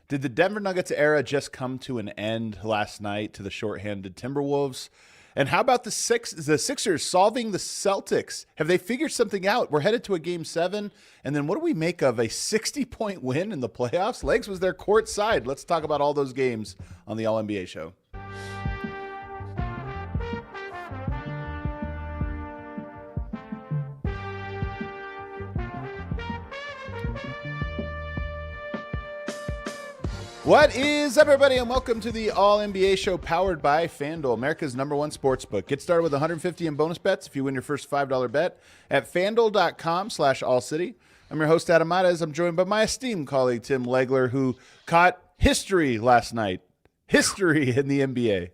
Did the Denver Nuggets era just come to an end last night to the shorthanded Timberwolves? And how about the Sixers solving the Celtics? Have they figured something out? We're headed to a game 7. And then what do we make of a 60-point win in the playoffs? Legs was there courtside. Let's talk about all those games on the All-NBA show. What is up, everybody, and welcome to the All-NBA show powered by FanDuel, America's #1 sportsbook. Get started with $150 in bonus bets if you win your first $5 bet at FanDuel.com/AllCity. I'm your host, Adam Mares. I'm joined by my esteemed colleague, Tim Legler, who caught history last night. History in the NBA.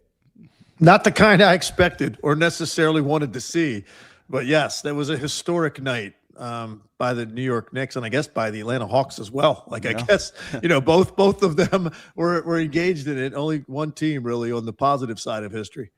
Not the kind I expected or necessarily wanted to see. But yes, that was a historic night by the New York Knicks and I guess by the Atlanta Hawks as well. I guess, both of them were engaged in it. Only one team really on the positive side of history.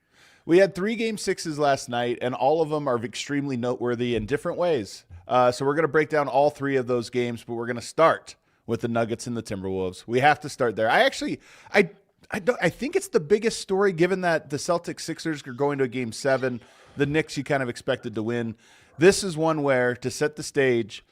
We had 3 game 6s last night, and all of them are extremely noteworthy in different ways. So we're going to break down all 3 of those games, but we're going to start with the Nuggets and the Timberwolves. We have to start there. I think it's the biggest story given that the Celtics Sixers are going to a game 7. The Knicks you kind of expected to win. This is one where, to set the stage,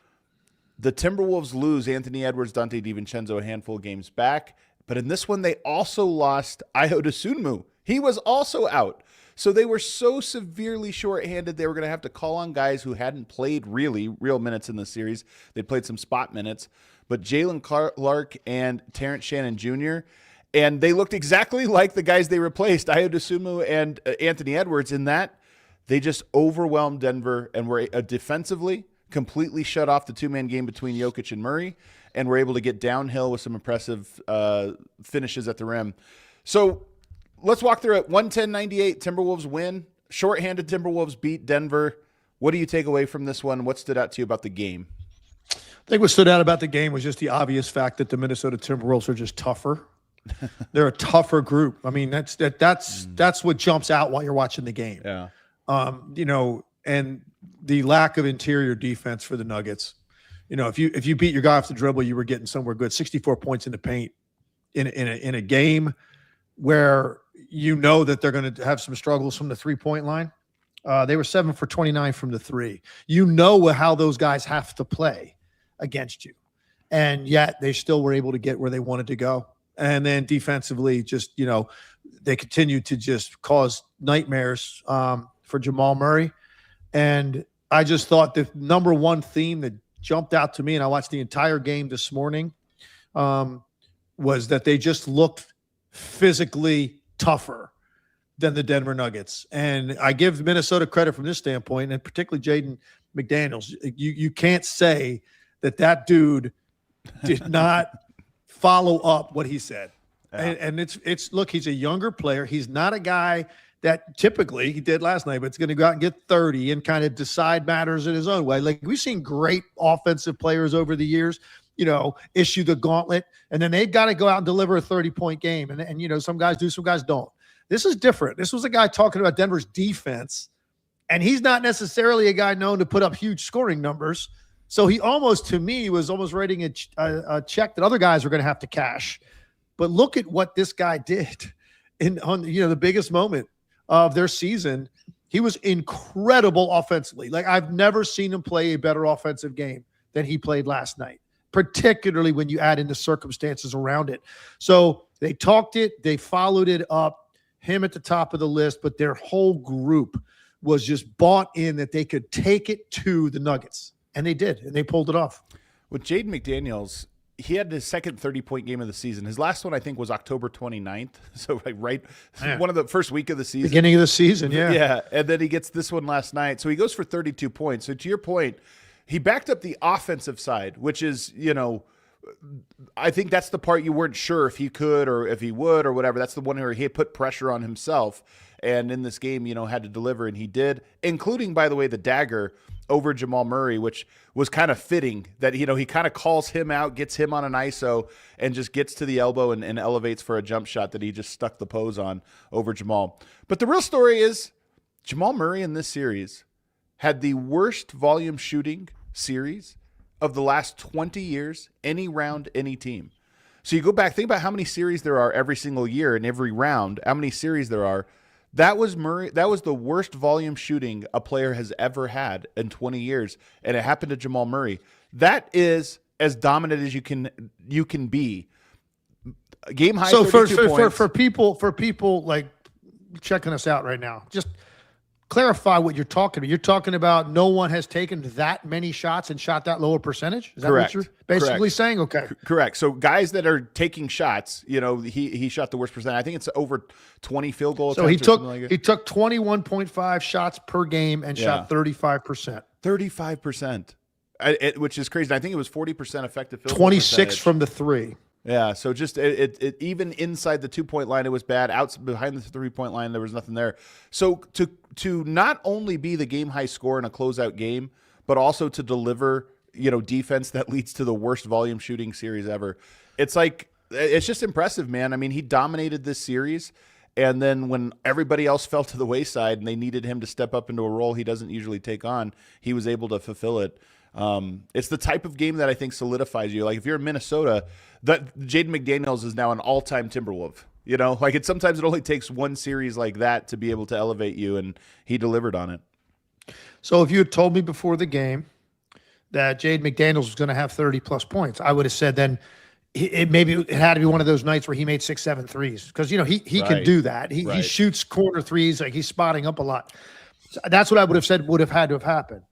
the Timberwolves lose Anthony Edwards, Dante DiVincenzo a handful of games back. But in this one, they also lost Ayo Dosunmu. He was also out. So they were so severely shorthanded, they were going to have to call on guys who hadn't played real minutes in the series. They played some spot minutes. But Jaylen Clark and Terrence Shannon Jr., and they looked exactly like the guys they replaced, Ayo Dosunmu and Anthony Edwards, in that they just overwhelmed Denver and were defensively completely shut off the 2-man game between Jokic and Murray, and were able to get downhill with some impressive finishes at the rim. So let's walk through it. 110-98, Timberwolves win. Shorthanded Timberwolves beat Denver. What do you take away from this one? What stood out to you about the game? I think what stood out about the game was just the obvious fact that the Minnesota Timberwolves are just tougher. They're a tougher group. I mean, that's what jumps out while you're watching the game. Yeah. And the lack of interior defense for the Nuggets. If you beat your guy off the dribble, you were getting somewhere good. 64 points in the paint in a game where that they're going to have some struggles from the 3-point line. They were 7 for 29 from the 3. How those guys have to play against you, and yet they still were able to get where they wanted to go. And then defensively, just they continued to just cause nightmares for Jamal Murray. And I just thought the number one theme that jumped out to me, and I watched the entire game this morning, was that they just looked physically tougher than the Denver Nuggets. And I give Minnesota credit from this standpoint, and particularly Jaden McDaniels. You can't say that dude did not follow up what he said. Yeah. And it's look, he's a younger player. He's not a guy that typically he did last night, but it's going to go out and get 30 and kind of decide matters in his own way. Like, we've seen great offensive players over the years, issue the gauntlet, and then they've got to go out and deliver a 30-point game. And some guys do, some guys don't. This is different. This was a guy talking about Denver's defense, and he's not necessarily a guy known to put up huge scoring numbers. So he almost, to me, was almost writing a check that other guys were going to have to cash. But look at what this guy did on the biggest moment of their season. He was incredible offensively. Like, I've never seen him play a better offensive game than he played last night, particularly when you add in the circumstances around it. So they talked it, they followed it up, him at the top of the list, but their whole group was just bought in that they could take it to the Nuggets. And they did, and they pulled it off. With Jaden McDaniels, he had his second 30-point game of the season. His last one, I think, was October 29th. So, one of the first week of the season. Beginning of the season, yeah. Yeah, and then he gets this one last night. So he goes for 32 points. So to your point, he backed up the offensive side, which is, I think that's the part you weren't sure if he could or if he would or whatever. That's the one where he put pressure on himself. And in this game, had to deliver, and he did, including, by the way, the dagger over Jamal Murray, which was kind of fitting that, he kind of calls him out, gets him on an ISO, and just gets to the elbow and elevates for a jump shot that he just stuck the pose on over Jamal. But the real story is Jamal Murray in this series had the worst volume shooting series of the last 20 years, any round, any team. So you go back, think about how many series there are every single year in every round, how many series there are. That was Murray. That was the worst volume shooting a player has ever had in 20 years, and it happened to Jamal Murray. That is as dominant as you can be. Game high. So 32 points. for people like checking us out right now, just clarify what you're talking about. You're talking about no one has taken that many shots and shot that lower percentage? Is that Correct. what you're basically Correct. saying? Okay. Correct. So guys that are taking shots, he shot the worst percent. I think it's over 20 field goal So attempts. he took 21.5 shots per game and shot 35%. 35%. Which is crazy. I think it was 40% effective field goal 26 percentage. from the three. Yeah, so just it even inside the 2-point line, it was bad. Out behind the 3-point line, there was nothing there. So to not only be the game high score in a closeout game, but also to deliver defense that leads to the worst volume shooting series ever. It's just impressive, man. I mean, he dominated this series, and then when everybody else fell to the wayside and they needed him to step up into a role he doesn't usually take on, he was able to fulfill it. It's the type of game that I think solidifies you. Like if you're in Minnesota, that Jaden McDaniels is now an all-time Timberwolf. Sometimes it only takes one series like that to be able to elevate you, and he delivered on it. So if you had told me before the game that Jaden McDaniels was going to have 30-plus points, I would have said then maybe it had to be one of those nights where he made 6-7 threes because he Right. can do that. He shoots corner threes, like he's spotting up a lot. So that's what I would have said would have had to have happened.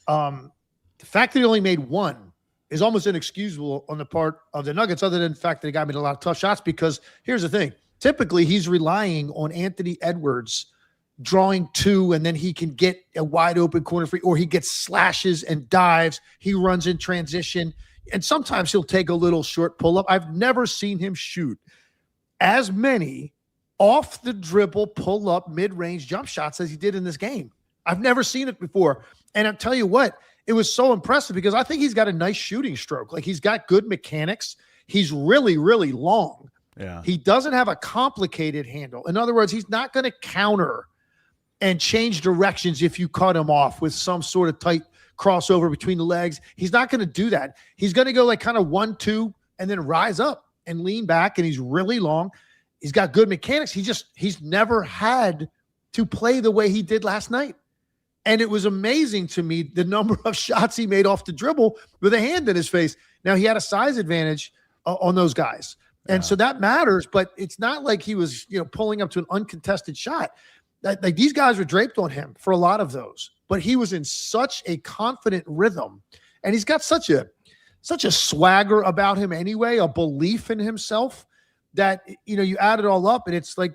The fact that he only made one is almost inexcusable on the part of the Nuggets, other than the fact that the guy made a lot of tough shots, because here's the thing. Typically, he's relying on Anthony Edwards drawing two, and then he can get a wide open corner free, or he gets slashes and dives. He runs in transition, and sometimes he'll take a little short pull-up. I've never seen him shoot as many off the dribble, pull-up, mid-range jump shots as he did in this game. I've never seen it before. And I'll tell you what, it was so impressive because I think he's got a nice shooting stroke. Like he's got good mechanics. He's really, really long. Yeah. He doesn't have a complicated handle. In other words, he's not going to counter and change directions if you cut him off with some sort of tight crossover between the legs. He's not going to do that. He's going to go like kind of 1-2 and then rise up and lean back, and he's really long. He's got good mechanics. He's never had to play the way he did last night. And it was amazing to me the number of shots he made off the dribble with a hand in his face. Now, he had a size advantage on those guys. And so that matters, but it's not like he was, pulling up to an uncontested shot. Like these guys were draped on him for a lot of those. But he was in such a confident rhythm. And he's got such a swagger about him anyway, a belief in himself that, you add it all up and it's like,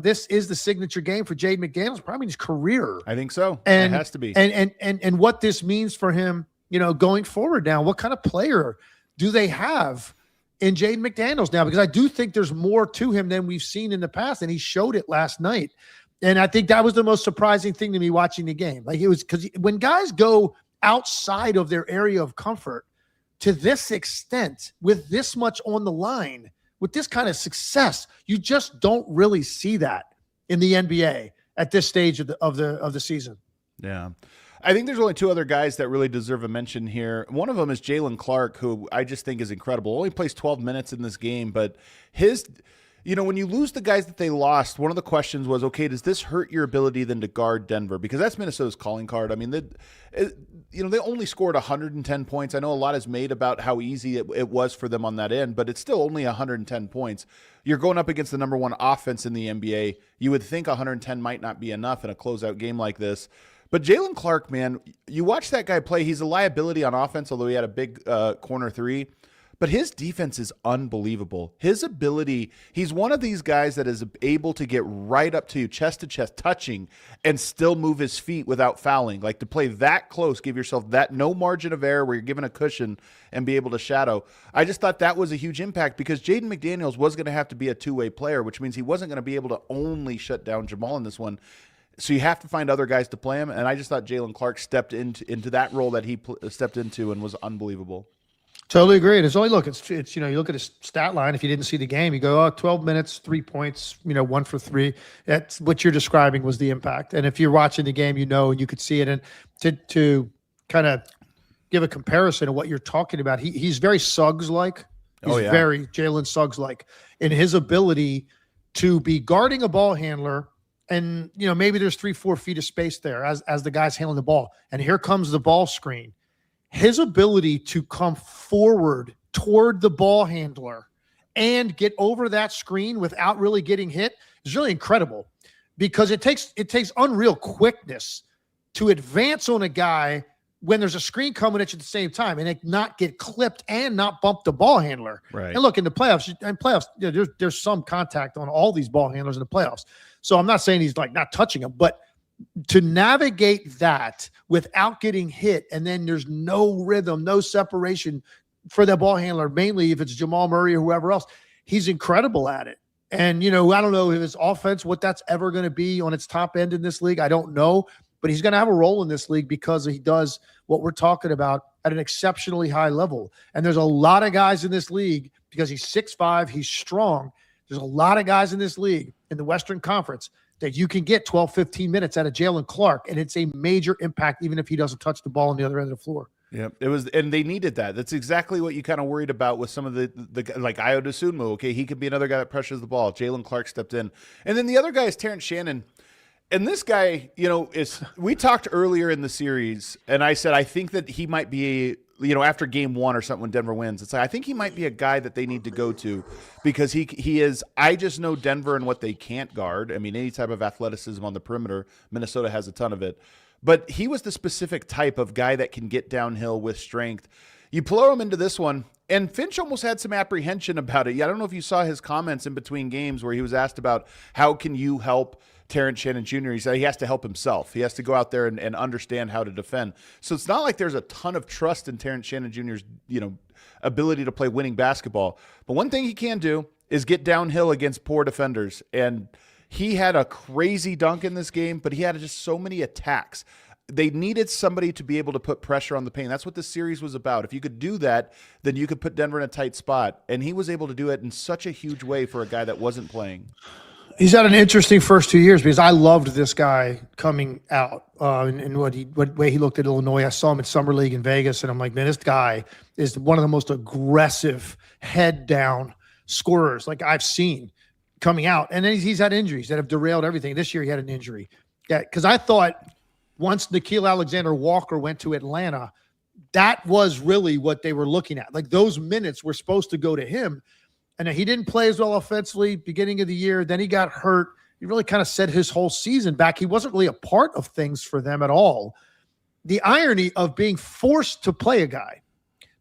this is the signature game for Jaden McDaniels, probably his career. I think so. And it has to be. And what this means for him, going forward now, what kind of player do they have in Jaden McDaniels now? Because I do think there's more to him than we've seen in the past, and he showed it last night. And I think that was the most surprising thing to me watching the game. Like it was because when guys go outside of their area of comfort to this extent, with this much on the line, with this kind of success, you just don't really see that in the NBA at this stage of the season. Yeah. I think there's only two other guys that really deserve a mention here. One of them is Jaylen Clark, who I just think is incredible. Only plays 12 minutes in this game, but when you lose the guys that they lost, one of the questions was, okay, does this hurt your ability then to guard Denver? Because that's Minnesota's calling card. I mean, they only scored 110 points. I know a lot is made about how easy it was for them on that end, but it's still only 110 points. You're going up against the number one offense in the NBA. You would think 110 might not be enough in a closeout game like this. But Jaylen Clark, man, you watch that guy play. He's a liability on offense, although he had a big corner three. But his defense is unbelievable. His ability, he's one of these guys that is able to get right up to you, chest to chest, touching, and still move his feet without fouling. Like to play that close, give yourself that no margin of error where you're given a cushion and be able to shadow. I just thought that was a huge impact because Jaden McDaniels was going to have to be a two-way player, which means he wasn't going to be able to only shut down Jamal in this one. So you have to find other guys to play him. And I just thought Jaylen Clark stepped into that role that he stepped into and was unbelievable. Totally agree. And it's only it's you look at his stat line. If you didn't see the game, you go, 12 minutes, 3 points, 1 for 3. That's what you're describing was the impact. And if you're watching the game, and you could see it. And to kind of give a comparison of what you're talking about, he's very Suggs-like. He's very Jalen Suggs-like in his ability to be guarding a ball handler. And, maybe there's 3-4 feet of space there as the guy's handling the ball. And here comes the ball screen. His ability to come forward toward the ball handler and get over that screen without really getting hit is really incredible, because it takes unreal quickness to advance on a guy when there's a screen coming at you at the same time and not get clipped and not bump the ball handler. Right. And look, in the playoffs, there's some contact on all these ball handlers in the playoffs. So I'm not saying he's like not touching them, but to navigate that without getting hit, and then there's no rhythm, no separation for that ball handler, mainly if it's Jamal Murray or whoever else, he's incredible at it. And, I don't know if his offense, what that's ever going to be on its top end in this league. I don't know, but he's going to have a role in this league because he does what we're talking about at an exceptionally high level. And there's a lot of guys in this league, because he's 6'5", he's strong. There's a lot of guys in this league in the Western Conference that you can get 12, 15 minutes out of Jaylen Clark, and it's a major impact even if he doesn't touch the ball on the other end of the floor. Yeah, it was, and they needed that. That's exactly what you kind of worried about with some of the like Ayo Dosunmu. Okay, he could be another guy that pressures the ball. Jaylen Clark stepped in, and then the other guy is Terrence Shannon. And this guy, we talked earlier in the series, and I said I think that he might be, after game 1 or something when Denver wins, it's like I think he might be a guy that they need to go to, because he is. I just know Denver and what they can't guard. I mean, any type of athleticism on the perimeter, Minnesota has a ton of it. But he was the specific type of guy that can get downhill with strength. You blow him into this one, and Finch almost had some apprehension about it. Yeah, I don't know if you saw his comments in between games where he was asked about how can you help Terrence Shannon Jr. He said he has to help himself. He has to go out there and understand how to defend. So it's not like there's a ton of trust in Terrence Shannon Jr.'s ability to play winning basketball. But one thing he can do is get downhill against poor defenders. And he had a crazy dunk in this game, but he had just so many attacks. They needed somebody to be able to put pressure on the paint. That's what this series was about. If you could do that, then you could put Denver in a tight spot. And he was able to do it in such a huge way for a guy that wasn't playing. He's had an interesting first 2 years, because I loved this guy coming out and what way he looked at Illinois. I saw him at Summer League in Vegas, and I'm like, man, this guy is one of the most aggressive head down scorers like I've seen coming out. And then he's had injuries that have derailed everything. This year he had an injury. Yeah, because I thought once Nickeil Alexander-Walker went to Atlanta, that was really what they were looking at. Like, those minutes were supposed to go to him. And he didn't play as well offensively beginning of the year. Then he got hurt. He really kind of set his whole season back. He wasn't really a part of things for them at all. The irony of being forced to play a guy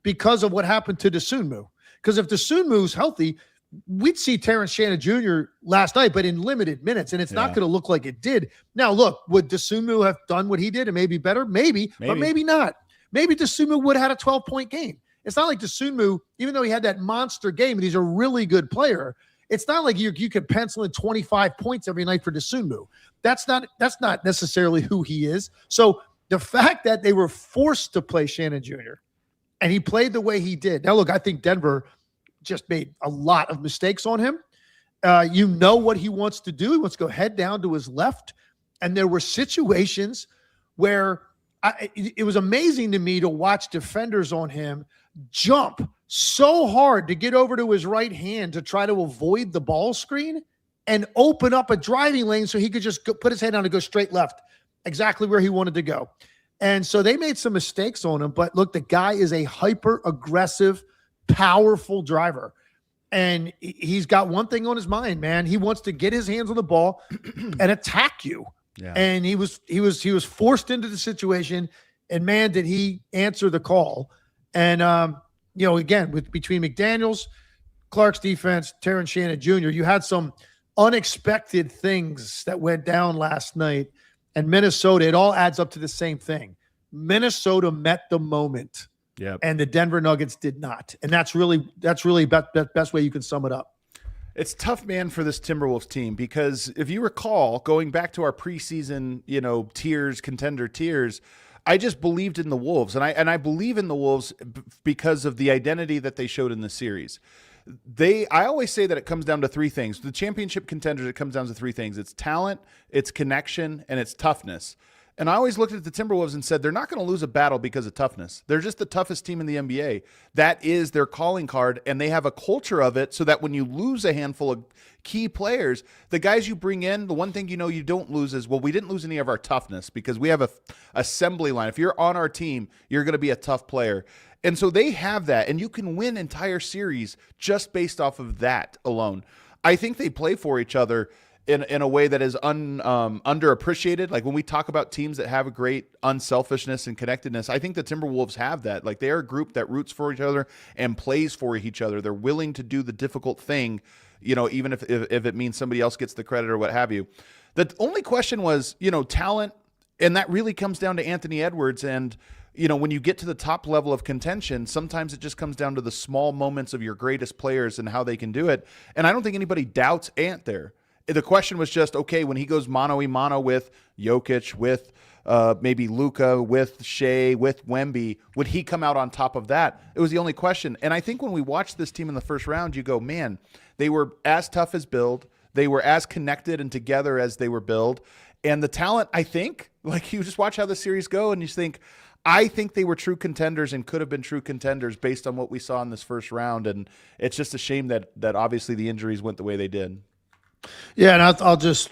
because of what happened to Dosunmu. Because if Dosunmu's healthy, we'd see Terrence Shannon Jr. last night, but in limited minutes, and it's not going to look like it did. Now, look, would Dosunmu have done what he did and maybe better? Maybe, but maybe not. Maybe Dosunmu would have had a 12-point game. It's not like Dosunmu, even though he had that monster game and he's a really good player, it's not like you could pencil in 25 points every night for Dosunmu. That's not necessarily who he is. So the fact that they were forced to play Shannon Jr. and he played the way he did. Now, look, I think Denver just made a lot of mistakes on him. What he wants to do. He wants to go head down to his left. And there were situations where it was amazing to me to watch defenders on him jump so hard to get over to his right hand to try to avoid the ball screen and open up a driving lane so he could just put his head down and go straight left, exactly where he wanted to go. And so they made some mistakes on him. But look, the guy is a hyper-aggressive, powerful driver. And he's got one thing on his mind, man. He wants to get his hands on the ball and attack you. Yeah. And he was forced into the situation, and man, did he answer the call. And again, between McDaniels, Clark's defense, Terrence Shannon Jr., you had some unexpected things that went down last night. And Minnesota, it all adds up to the same thing. Minnesota met the moment. Yep. And the Denver Nuggets did not. And that's really the best way you can sum it up. It's tough, man, for this Timberwolves team, because if you recall, going back to our preseason, tiers, contender tiers, I just believed in the Wolves, and I believe in the Wolves because of the identity that they showed in the series. I always say that it comes down to three things. The championship contenders, it comes down to three things. It's talent, it's connection, and it's toughness. And I always looked at the Timberwolves and said, they're not going to lose a battle because of toughness. They're just the toughest team in the NBA. That is their calling card, and they have a culture of it so that when you lose a handful of key players, the guys you bring in, the one thing you know you don't lose is, well, we didn't lose any of our toughness because we have a assembly line. If you're on our team, you're going to be a tough player. And so they have that, and you can win entire series just based off of that alone. I think they play for each other in a way that is underappreciated. Like when we talk about teams that have a great unselfishness and connectedness, I think the Timberwolves have that. Like they are a group that roots for each other and plays for each other. They're willing to do the difficult thing, even if it means somebody else gets the credit or what have you. The only question was, talent, and that really comes down to Anthony Edwards. And, when you get to the top level of contention, sometimes it just comes down to the small moments of your greatest players and how they can do it. And I don't think anybody doubts Ant there. The question was just, okay, when he goes mano-a-mano with Jokic, with maybe Luka, with Shea, with Wemby, would he come out on top of that? It was the only question. And I think when we watched this team in the first round, you go, man, they were as tough as build. They were as connected and together as they were build. And the talent, I think, like you just watch how the series go and you think, I think they were true contenders and could have been true contenders based on what we saw in this first round. And it's just a shame that obviously the injuries went the way they did. Yeah, and I'll just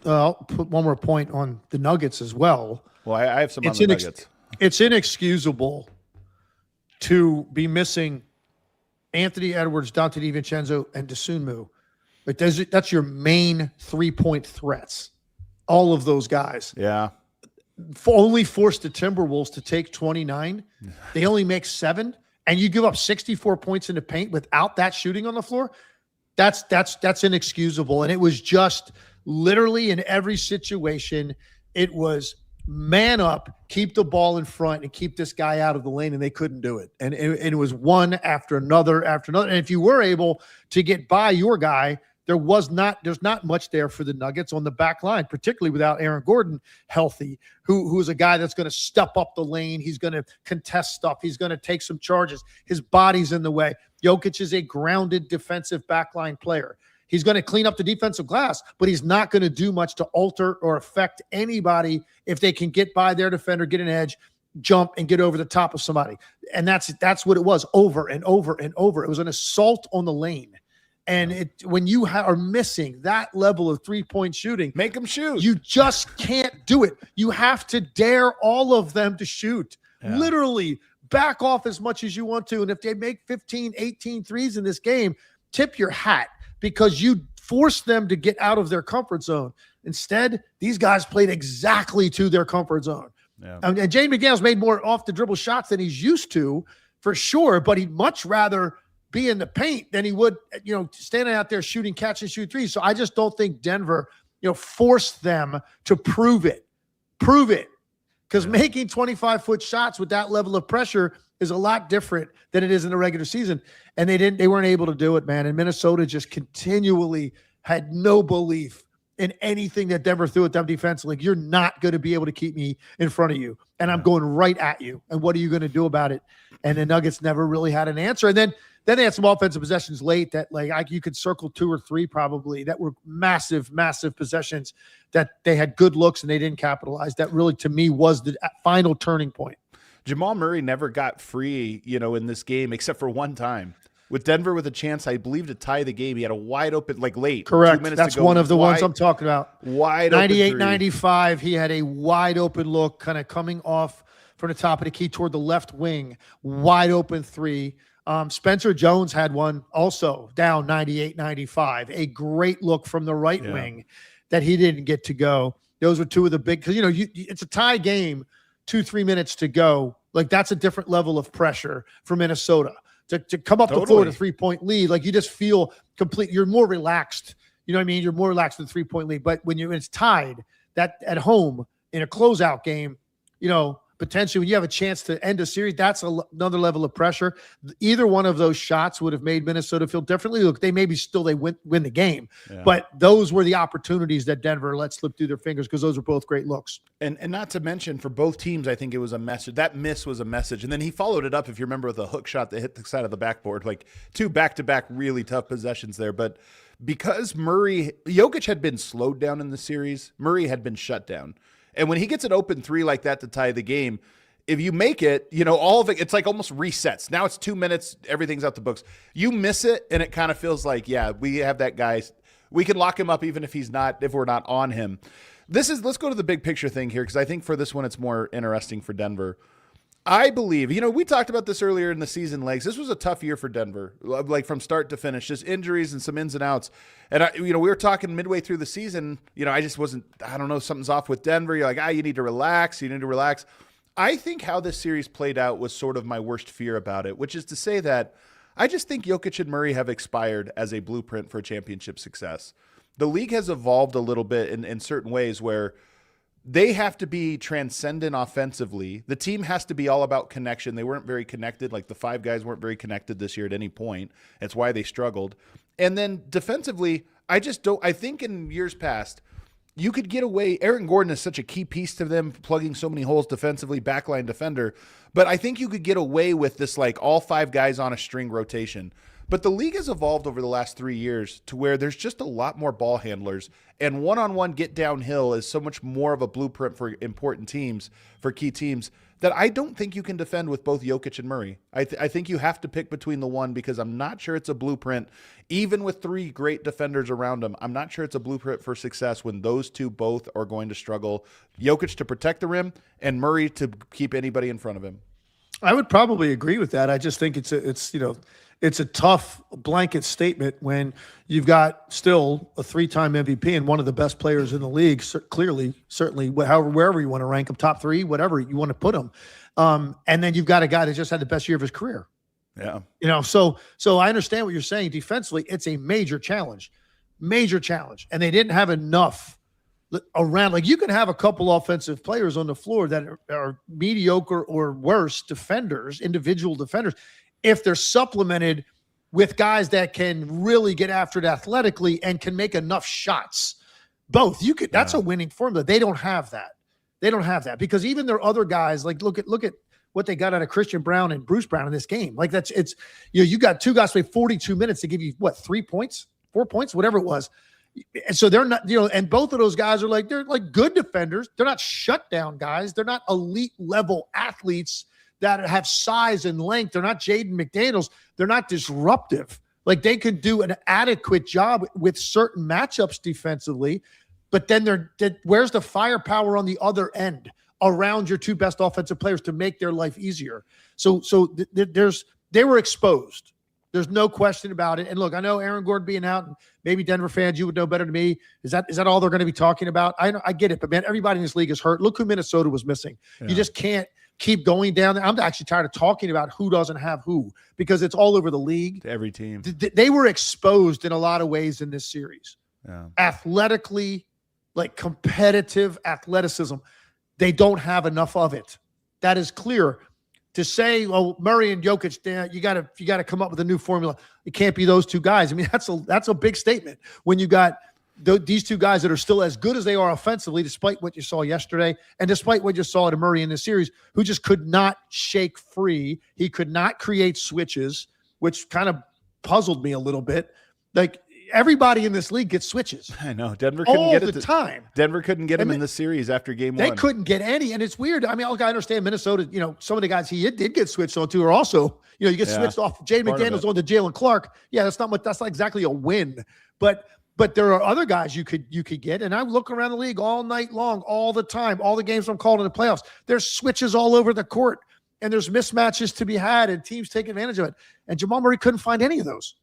I'll put one more point on the Nuggets as well. Well, I have some on the Nuggets. It's inexcusable to be missing Anthony Edwards, Dante DiVincenzo, and Dosunmu. Like that's your main 3-point threats. All of those guys. Yeah. Only forced the Timberwolves to take 29. They only make 7, and you give up 64 points in the paint without that shooting on the floor. That's inexcusable. And it was just literally in every situation, it was man up, keep the ball in front, and keep this guy out of the lane, and they couldn't do it. And it was one after another after another. And if you were able to get by your guy, there's not much there for the Nuggets on the back line, particularly without Aaron Gordon healthy, who's a guy that's going to step up the lane. He's going to contest stuff. He's going to take some charges. His body's in the way. Jokic is a grounded defensive backline player. He's going to clean up the defensive glass, but he's not going to do much to alter or affect anybody if they can get by their defender, get an edge, jump, and get over the top of somebody. And that's what it was over and over and over. It was an assault on the lane. And when you are missing that level of 3-point shooting, make them shoot. You just can't do it. You have to dare all of them to shoot. Yeah. Literally back off as much as you want to. And if they make 15, 18 threes in this game, tip your hat because you force them to get out of their comfort zone. Instead, these guys played exactly to their comfort zone. Yeah. And Jaden McDaniels made more off the dribble shots than he's used to, for sure, but he'd much rather be in the paint than he would, standing out there shooting catch and shoot threes. So I just don't think Denver, forced them to prove it. Because making 25-foot shots with that level of pressure is a lot different than it is in the regular season. And they weren't able to do it, man. And Minnesota just continually had no belief in anything that Denver threw at them defensively. Like, you're not going to be able to keep me in front of you. And I'm going right at you. And what are you going to do about it? And the Nuggets never really had an answer. And then they had some offensive possessions late that you could circle 2 or 3 probably that were massive, massive possessions that they had good looks and they didn't capitalize. That really, to me, was the final turning point. Jamal Murray never got free, in this game except for one time. With Denver with a chance, I believe, to tie the game. He had a wide open, late. Correct. 2 minutes That's to go, one of the ones I'm talking about. Wide 98-95, he had a wide open look kind of coming off from the top of the key toward the left wing. Wide open 3. Spencer Jones had one also down 98-95. A great look from the right wing that he didn't get to go. Those were 2 of the big, because, it's a tie game, 2-3 minutes to go. Like, that's a different level of pressure for Minnesota. To come up the floor with a 3-point lead, like, you just feel complete. You're more relaxed. You know what I mean? You're more relaxed with a 3-point lead. But when it's tied, that at home in a closeout game, potentially when you have a chance to end a series, that's another level of pressure. Either one of those shots would have made Minnesota feel differently. Look, they win the game, but those were the opportunities that Denver let slip through their fingers because those were both great looks. And not to mention, for both teams, I think it was a message. That miss was a message. And then he followed it up, if you remember, with a hook shot that hit the side of the backboard, like 2 back-to-back really tough possessions there. But because Jokic had been slowed down in the series, Murray had been shut down. And when he gets an open three like that to tie the game, if you make it, all of it, it's like almost resets. Now it's 2 minutes, everything's out the books. You miss it, and it kind of feels like, yeah, we have that guy. We can lock him up even if we're not on him. Let's go to the big picture thing here, because I think for this one it's more interesting for Denver. I believe, we talked about this earlier in the season, Legs. This was a tough year for Denver, like from start to finish, just injuries and some ins and outs. And, we were talking midway through the season, I just wasn't, I don't know, something's off with Denver. You're like, you need to relax. I think how this series played out was sort of my worst fear about it, which is to say that I just think Jokic and Murray have expired as a blueprint for championship success. The league has evolved a little bit in certain ways where they have to be transcendent offensively. The team has to be all about connection. They weren't very connected. Like the five guys weren't very connected this year at any point. That's why they struggled. And then defensively, I think in years past, you could get away. Aaron Gordon is such a key piece to them, plugging so many holes defensively, backline defender. But I think you could get away with this, like all five guys on a string rotation. But the league has evolved over the last 3 years to where there's just a lot more ball handlers, and one-on-one get downhill is so much more of a blueprint for important teams, for key teams, that I don't think you can defend with both Jokic and Murray. I think you have to pick between the one, because I'm not sure it's a blueprint. Even with three great defenders around them, I'm not sure it's a blueprint for success when those two both are going to struggle. Jokic to protect the rim and Murray to keep anybody in front of him. I would probably agree with that. I just think it's a tough blanket statement when you've got still a 3-time MVP and one of the best players in the league, clearly, certainly, wherever you want to rank him, top 3, whatever you want to put him. And then you've got a guy that just had the best year of his career. Yeah. So I understand what you're saying. Defensively, it's a major challenge. And they didn't have enough around. Like, you can have a couple offensive players on the floor that are mediocre or worse defenders, individual defenders, if they're supplemented with guys that can really get after it athletically and can make enough shots. Both. That's a winning formula. They don't have that. Because even their other guys, like look at what they got out of Christian Brown and Bruce Brown in this game. Like you got two guys play 42 minutes to give you 3 points, 4 points, whatever it was. And so they're not, and both of those guys are they're like good defenders. They're not shutdown guys. They're not elite level athletes that have size and length. They're not Jaden McDaniels. They're not disruptive. Like, they could do an adequate job with certain matchups defensively, but then where's the firepower on the other end around your two best offensive players to make their life easier? So they were exposed. There's no question about it. And look, I know Aaron Gordon being out, and maybe Denver fans, you would know better than me. Is that all they're going to be talking about? I get it, but man, everybody in this league is hurt. Look who Minnesota was missing. Yeah. You just can't keep going down there. I'm actually tired of talking about who doesn't have who, because it's all over the league. To every team. They were exposed in a lot of ways in this series. Yeah. Athletically, like competitive athleticism, they don't have enough of it. That is clear. To say, well, Murray and Jokic, you got to come up with a new formula. It can't be those two guys. I mean, that's a big statement when you got these two guys that are still as good as they are offensively, despite what you saw yesterday, and despite what you saw to Murray in this series, who just could not shake free. He could not create switches, which kind of puzzled me a little bit. Like, everybody in this league gets switches. I know. Denver couldn't get it all the time. Denver couldn't get him in the series after game one. They couldn't get any, and it's weird. I mean, look, I understand Minnesota, some of the guys he did get switched on to are also, you get switched off Jaden McDaniels on to Jaylen Clark. Yeah, that's not exactly a win. But there are other guys you could get, and I look around the league all night long, all the time, all the games I'm calling in the playoffs. There's switches all over the court, and there's mismatches to be had, and teams take advantage of it. And Jamal Murray couldn't find any of those.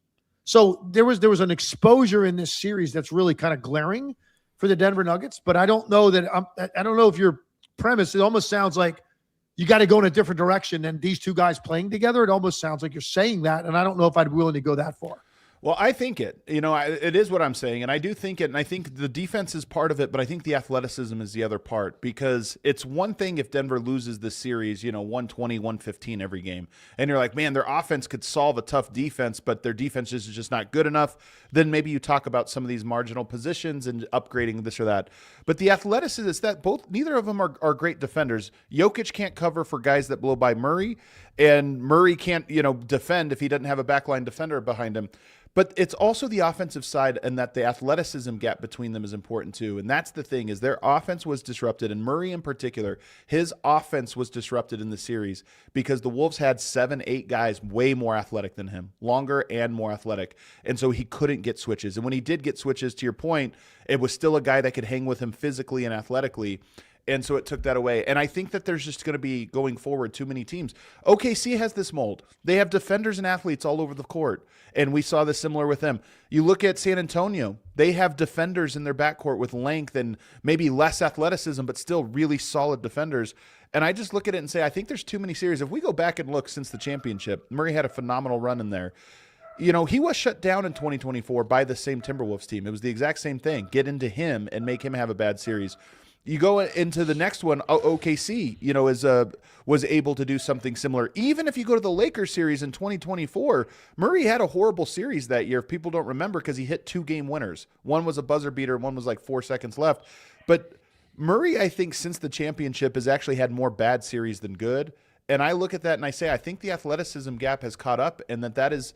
So there was an exposure in this series that's really kind of glaring for the Denver Nuggets. But I don't know if your premise, it almost sounds like you got to go in a different direction than these two guys playing together. It almost sounds like you're saying that, and I don't know if I'd be willing to go that far. Well, I think it. It is what I'm saying, and I do think it, and I think the defense is part of it, but I think the athleticism is the other part, because it's one thing if Denver loses this series, 120, 115 every game, and you're like, man, their offense could solve a tough defense, but their defense is just not good enough. Then maybe you talk about some of these marginal positions and upgrading this or that. But the athleticism is that neither of them are great defenders. Jokic can't cover for guys that blow by Murray, and Murray can't, defend if he doesn't have a backline defender behind him. But it's also the offensive side, and that the athleticism gap between them is important too. And that's the thing, is their offense was disrupted, and Murray in particular, his offense was disrupted in the series because the Wolves had 7, 8 guys way more athletic than him, longer and more athletic. And so he couldn't get switches. And when he did get switches, to your point, it was still a guy that could hang with him physically and athletically. And so it took that away. And I think that there's just going to be, going forward, too many teams. OKC has this mold. They have defenders and athletes all over the court. And we saw this similar with them. You look at San Antonio. They have defenders in their backcourt with length and maybe less athleticism, but still really solid defenders. And I just look at it and say, I think there's too many series. If we go back and look since the championship, Murray had a phenomenal run in there. You know, he was shut down in 2024 by the same Timberwolves team. It was the exact same thing. Get into him and make him have a bad series. You go into the next one, OKC, you know, was able to do something similar. Even if you go to the Lakers series in 2024, Murray had a horrible series that year, if people don't remember, because he hit 2 game winners. One was a buzzer beater, one was like 4 seconds left. But Murray, I think, since the championship, has actually had more bad series than good. And I look at that and I say, I think the athleticism gap has caught up, and that is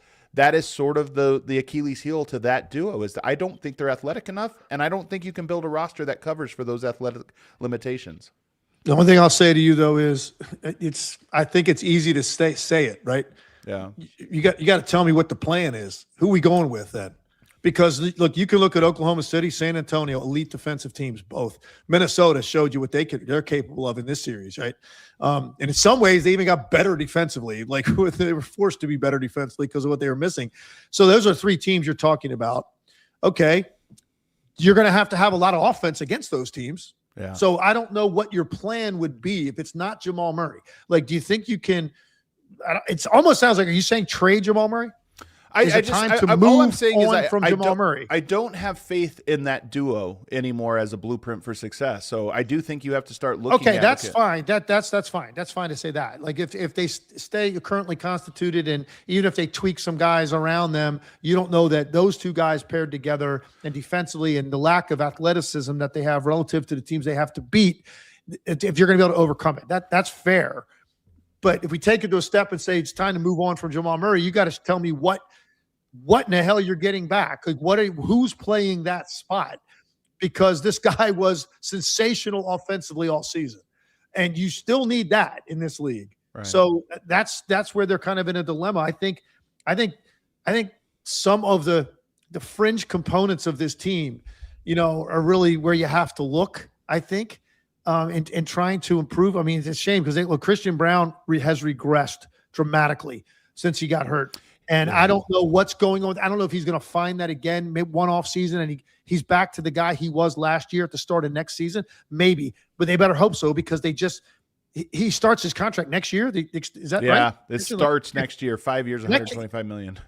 sort of the Achilles heel to that duo. Is that I don't think they're athletic enough, and I don't think you can build a roster that covers for those athletic limitations. The only thing I'll say to you though is, I think it's easy to say it, right? Yeah. You got to tell me what the plan is. Who are we going with then? Because look, you can look at Oklahoma City, San Antonio, elite defensive teams, both. Minnesota showed you what they're capable of in this series, right? And in some ways, they even got better defensively. Like they were forced to be better defensively because of what they were missing. So those are 3 teams you're talking about. Okay, you're going to have a lot of offense against those teams. Yeah. So I don't know what your plan would be if it's not Jamal Murray. Like, do you think you can? It almost sounds like, are you saying trade Jamal Murray? All I'm saying is from Jamal Murray. I don't have faith in that duo anymore as a blueprint for success. So I do think you have to start looking. Okay, that's fine. That's fine. That's fine to say that. Like if they stay currently constituted, and even if they tweak some guys around them, you don't know that those 2 guys paired together and defensively, and the lack of athleticism that they have relative to the teams they have to beat, if you're going to be able to overcome it, that's fair. But if we take it to a step and say it's time to move on from Jamal Murray, you got to tell me what in the hell you're getting back. Like who's playing that spot? Because this guy was sensational offensively all season, and you still need that in this league. Right. So that's where they're kind of in a dilemma. I think some of the fringe components of this team, you know, are really where you have to look, I think, in trying to improve. I mean, it's a shame because Christian Brown has regressed dramatically since he got hurt. And I don't know what's going on. I don't know if he's going to find that again, maybe one off season, and he's back to the guy he was last year at the start of next season. Maybe, but they better hope so, because he starts his contract next year. Is that right? Yeah, it starts next year, 5 years, $125 million.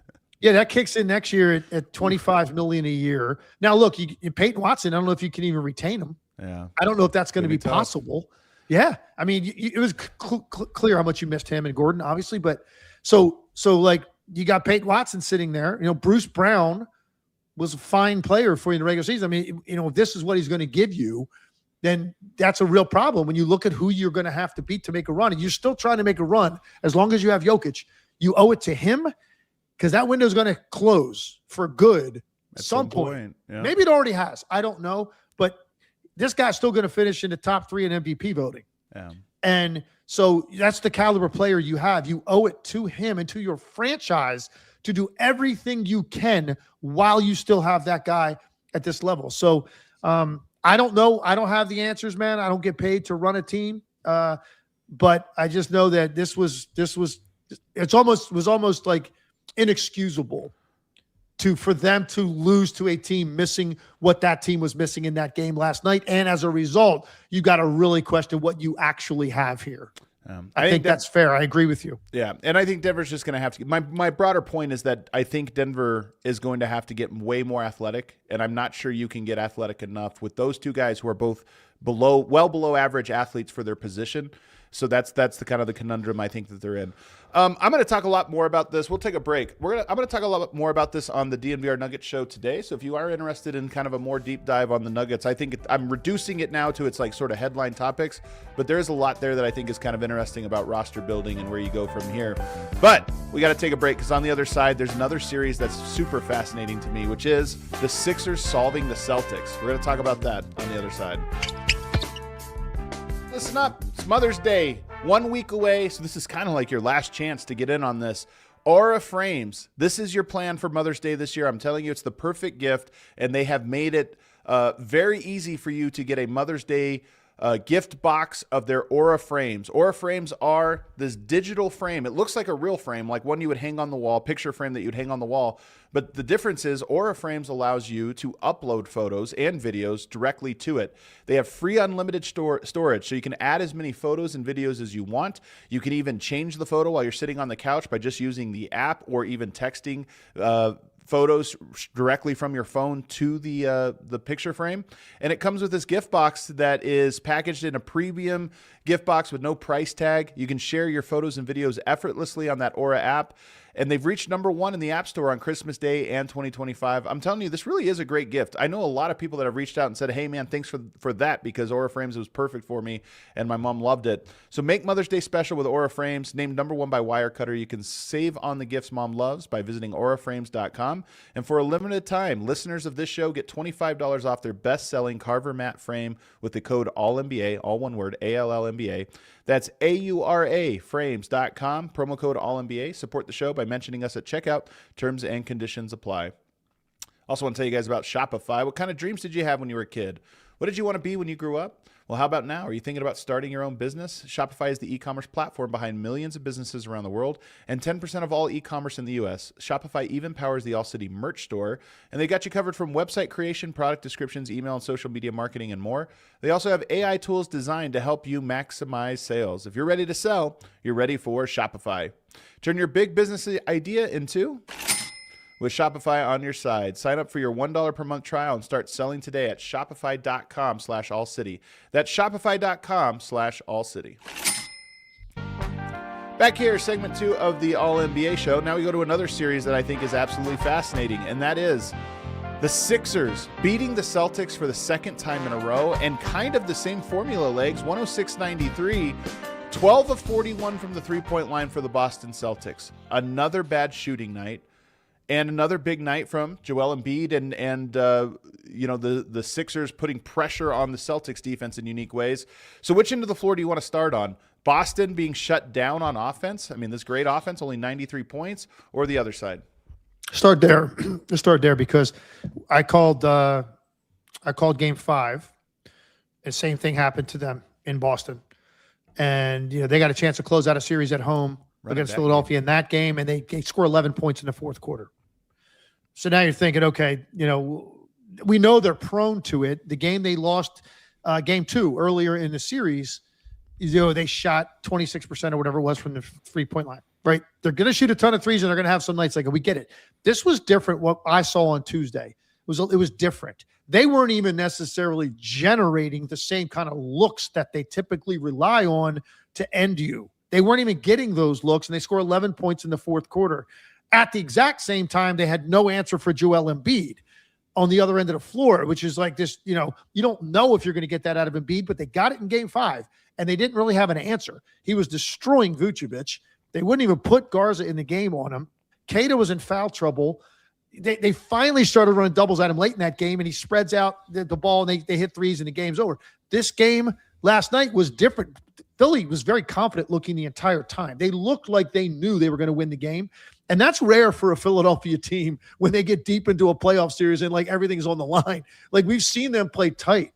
Yeah, that kicks in next year at $25 million a year. Now, look, Peyton Watson, I don't know if you can even retain him. Yeah, I don't know if that's going to be possible. Yeah, I mean, it was clear how much you missed him and Gordon, obviously, but so like. You got Peyton Watson sitting there. You know, Bruce Brown was a fine player for you in the regular season. I mean, you know, if this is what he's going to give you, then that's a real problem when you look at who you're going to have to beat to make a run. And you're still trying to make a run. As long as you have Jokic, you owe it to him, because that window is going to close for good at some point. Yeah. Maybe it already has. I don't know. But this guy's still going to finish in the top 3 in MVP voting. Yeah. And so that's the caliber player you have. You owe it to him and to your franchise to do everything you can while you still have that guy at this level. So I don't know. I don't have the answers, man. I don't get paid to run a team. But I just know that this was almost like inexcusable for them to lose to a team missing what that team was missing in that game last night. And as a result, you got to really question what you actually have here. I think that's fair. I agree with you. Yeah. And I think Denver's just going to have to my broader point is that I think Denver is going to have to get way more athletic. And I'm not sure you can get athletic enough with those 2 guys who are both well below average athletes for their position. So that's the kind of the conundrum I think that they're in. I'm going to talk a lot more about this. We'll take a break. I'm going to talk a lot more about this on the DNVR Nuggets show today. So if you are interested in kind of a more deep dive on the Nuggets, I think I'm reducing it now to its like sort of headline topics, but there is a lot there that I think is kind of interesting about roster building and where you go from here. But we got to take a break because on the other side, there's another series that's super fascinating to me, which is the Sixers solving the Celtics. We're going to talk about that on the other side. Listen up. It's Mother's Day, 1 week away. So this is kind of like your last chance to get in on this. Aura Frames. This is your plan for Mother's Day this year. I'm telling you, it's the perfect gift, and they have made it very easy for you to get a Mother's Day gift box of their Aura Frames. Aura Frames are this digital frame. It looks like a real frame, like one you would hang on the wall, picture frame that you'd hang on the wall. But the difference is Aura Frames allows you to upload photos and videos directly to it. They have free unlimited storage, so you can add as many photos and videos as you want. You can even change the photo while you're sitting on the couch by just using the app or even texting photos directly from your phone to the picture frame. And it comes with this gift box that is packaged in a premium gift box with no price tag. You can share your photos and videos effortlessly on that Aura app. And they've reached #1 in the App Store on Christmas Day and 2025. I'm telling you, this really is a great gift. I know a lot of people that have reached out and said, hey, man, thanks for that, because Aura Frames was perfect for me, and my mom loved it. So make Mother's Day special with Aura Frames. Named #1 by Wirecutter. You can save on the gifts mom loves by visiting auraframes.com. And for a limited time, listeners of this show get $25 off their best-selling Carver Matte frame with the code ALLNBA, all one word, ALLNBA. That's AURAFrames.com, promo code ALLNBA. Support the show by mentioning us at checkout. Terms and conditions apply. Also want to tell you guys about Shopify. What kind of dreams did you have when you were a kid? What did you want to be when you grew up? Well, how about now? Are you thinking about starting your own business? Shopify is the e-commerce platform behind millions of businesses around the world and 10% of all e-commerce in the U.S. Shopify even powers the All City merch store, and they got you covered from website creation, product descriptions, email and social media marketing, and more. They also have AI tools designed to help you maximize sales. If you're ready to sell, you're ready for Shopify. Turn your big business idea into... with Shopify on your side. Sign up for your $1 per month trial and start selling today at shopify.com/allcity. That's shopify.com/allcity. Back here, segment 2 of the All NBA show. Now we go to another series that I think is absolutely fascinating, and that is the Sixers beating the Celtics for the second time in a row, and kind of the same formula, legs, 106-93. 12 of 41 from the three-point line for the Boston Celtics. Another bad shooting night. And another big night from Joel Embiid and the Sixers putting pressure on the Celtics defense in unique ways. So which end of the floor do you want to start on? Boston being shut down on offense? I mean, this great offense, only 93 points, or the other side? Start there. Let's start there because I called Game 5. The same thing happened to them in Boston. And they got a chance to close out a series at home against Philadelphia in that game, and they score 11 points in the fourth quarter. So now you're thinking, okay, we know they're prone to it. The game they lost, game 2 earlier in the series, they shot 26% or whatever it was from the 3-point line, right? They're going to shoot a ton of threes, and they're going to have some nights like it. We get it. This was different. What I saw on Tuesday it was different. They weren't even necessarily generating the same kind of looks that they typically rely on to end you. They weren't even getting those looks, and they score 11 points in the fourth quarter. At the exact same time, they had no answer for Joel Embiid on the other end of the floor, which is like this, you don't know if you're going to get that out of Embiid, but they got it in Game 5, and they didn't really have an answer. He was destroying Vucevic. They wouldn't even put Garza in the game on him. Keita was in foul trouble. They finally started running doubles at him late in that game, and he spreads out the ball, and they hit threes, and the game's over. This game last night was different. Philly was very confident looking the entire time. They looked like they knew they were going to win the game. And that's rare for a Philadelphia team when they get deep into a playoff series and like everything's on the line. Like we've seen them play tight,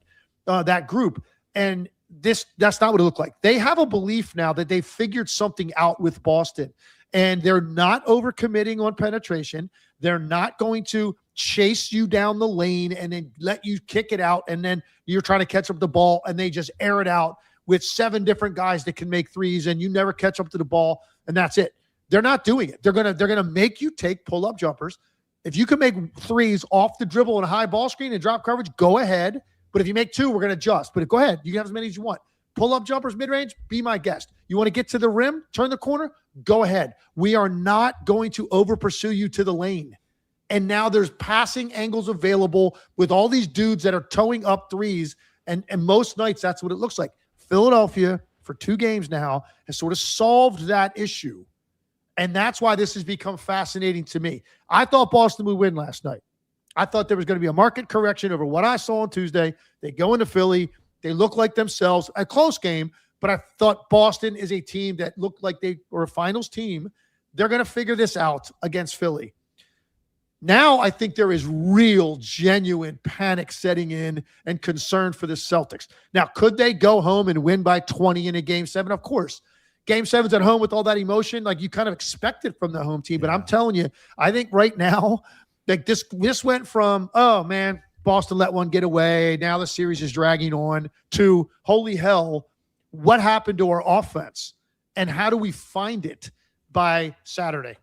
that group. And that's not what it looked like. They have a belief now that they've figured something out with Boston, and they're not overcommitting on penetration. They're not going to chase you down the lane and then let you kick it out. And then you're trying to catch up the ball and they just air it out with 7 different guys that can make threes, and you never catch up to the ball, and that's it. They're not doing it. They're gonna make you take pull-up jumpers. If you can make threes off the dribble and a high ball screen and drop coverage, go ahead. But if you make 2, we're gonna adjust. But go ahead. You can have as many as you want. pull-up jumpers mid-range? Be my guest. You want to get to the rim, turn the corner? Go ahead. We are not going to over-pursue you to the lane. And now there's passing angles available with all these dudes that are towing up threes, and most nights that's what it looks like. Philadelphia, for 2 games now, has sort of solved that issue. And that's why this has become fascinating to me. I thought Boston would win last night. I thought there was going to be a market correction over what I saw on Tuesday. They go into Philly. They look like themselves. A close game, but I thought Boston is a team that looked like they were a finals team. They're going to figure this out against Philly. Now I think there is real, genuine panic setting in and concern for the Celtics. Now, could they go home and win by 20 in a Game 7? Of course. Game 7's at home with all that emotion, like you kind of expect it from the home team. But I'm telling you, I think right now, like this went from, oh, man, Boston let one get away. Now the series is dragging on to, holy hell, what happened to our offense? And how do we find it by Saturday?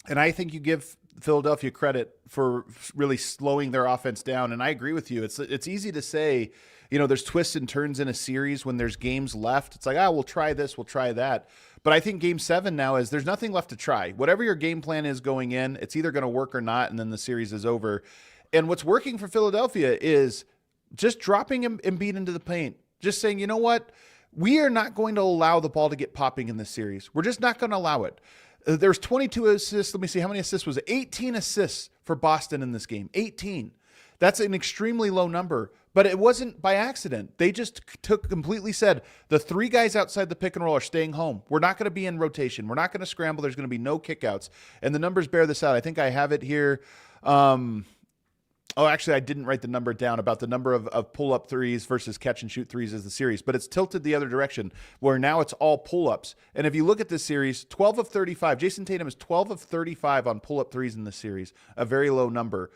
And I think you give Philadelphia credit for really slowing their offense down. And I agree with you. It's easy to say, there's twists and turns in a series when there's games left. It's like, we'll try this, we'll try that. But I think Game 7 now is there's nothing left to try. Whatever your game plan is going in, it's either going to work or not, and then the series is over. And what's working for Philadelphia is just dropping Embiid into the paint, just saying, you know what? We are not going to allow the ball to get popping in this series. We're just not going to allow it. There's 22 assists. Let me see. How many assists was it? 18 assists for Boston in this game. 18. That's an extremely low number, but it wasn't by accident. They just completely said, the 3 guys outside the pick and roll are staying home. We're not going to be in rotation. We're not going to scramble. There's going to be no kickouts. And the numbers bear this out. I think I have it here. Actually, I didn't write the number down about the number of pull-up threes versus catch-and-shoot threes as the series, but it's tilted the other direction, where now it's all pull-ups. And if you look at this series, 12 of 35. Jason Tatum is 12 of 35 on pull-up threes in this series, a very low number.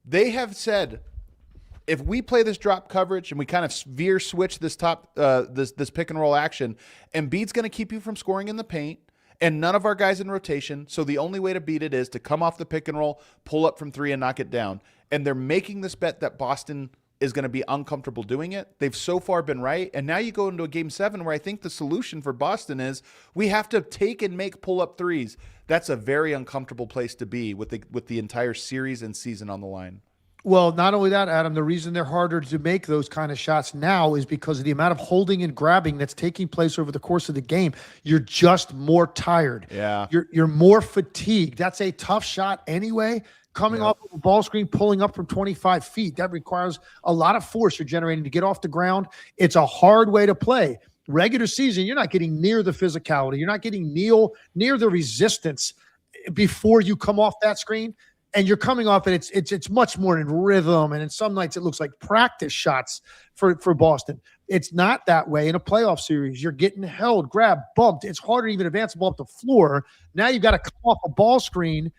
They have said, if we play this drop coverage and we kind of switch this this pick-and-roll action, Embiid's going to keep you from scoring in the paint, and none of our guys in rotation, so the only way to beat it is to come off the pick and roll, pull up from 3, and knock it down. And they're making this bet that Boston is going to be uncomfortable doing it. They've so far been right. And now you go into a Game 7 where I think the solution for Boston is we have to take and make pull-up threes. That's a very uncomfortable place to be with the entire series and season on the line. Well, not only that, Adam, the reason they're harder to make those kind of shots now is because of the amount of holding and grabbing that's taking place over the course of the game. You're just more tired. Yeah. You're more fatigued. That's a tough shot anyway. Coming off of a ball screen, pulling up from 25 feet, that requires a lot of force you're generating to get off the ground. It's a hard way to play. Regular season, you're not getting near the physicality. You're not getting near the resistance before you come off that screen. And you're coming off, and it's much more in rhythm. And in some nights, it looks like practice shots for Boston. It's not that way in a playoff series. You're getting held, grabbed, bumped. It's harder to even advance the ball up the floor. Now you've got to come off a ball screen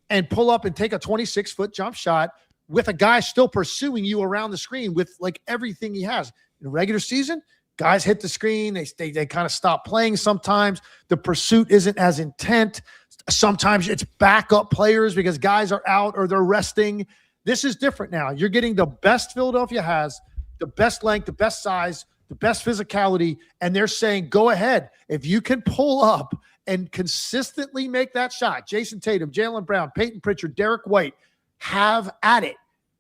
and pull up and take a 26-foot jump shot with a guy still pursuing you around the screen with like everything he has. In a regular season, guys hit the screen. They kind of stop playing sometimes. The pursuit isn't as intent. Sometimes it's backup players because guys are out or they're resting. This is different now. You're getting the best Philadelphia has, the best length, the best size, the best physicality, and they're saying, go ahead. If you can pull up and consistently make that shot, Jason Tatum, Jaylen Brown, Peyton Pritchard, Derek White, have at it.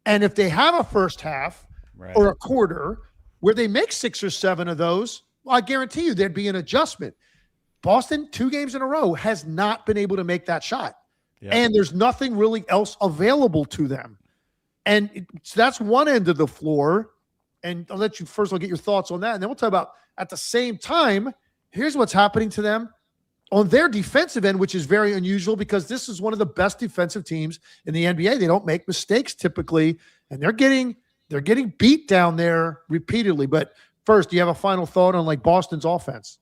And if they have a first half or a quarter where they make 6 or 7 of those, well, I guarantee you there'd be an adjustment. Boston, 2 games in a row, has not been able to make that shot. Yeah. And there's nothing really else available to them. And so that's one end of the floor. And I'll let you first of all get your thoughts on that. And then we'll talk about, at the same time, here's what's happening to them on their defensive end, which is very unusual because this is one of the best defensive teams in the NBA. They don't make mistakes typically, and they're getting beat down there repeatedly. But first, do you have a final thought on like Boston's offense?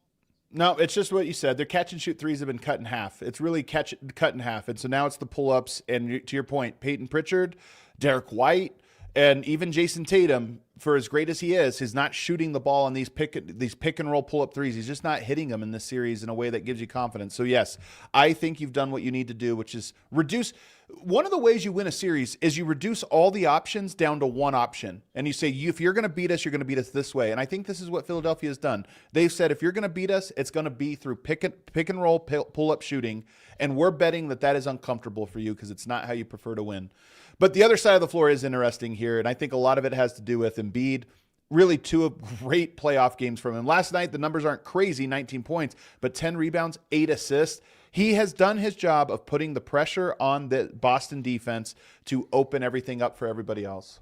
No, it's just what you said. Their catch-and-shoot threes have been cut in half. It's really cut in half. And so now it's the pull-ups. And to your point, Peyton Pritchard, Derek White, and even Jason Tatum, for as great as he is not shooting the ball on these pick-and-roll pull-up threes. He's just not hitting them in this series in a way that gives you confidence. So, yes, I think you've done what you need to do, which is reduce – One of the ways you win a series is you reduce all the options down to one option. And you say, if you're going to beat us, you're going to beat us this way. And I think this is what Philadelphia has done. They've said, if you're going to beat us, it's going to be through pick and roll, pull up shooting. And we're betting that is uncomfortable for you because it's not how you prefer to win. But the other side of the floor is interesting here. And I think a lot of it has to do with Embiid. Really 2 great playoff games from him. Last night, the numbers aren't crazy, 19 points, but 10 rebounds, 8 assists. He has done his job of putting the pressure on the Boston defense to open everything up for everybody else.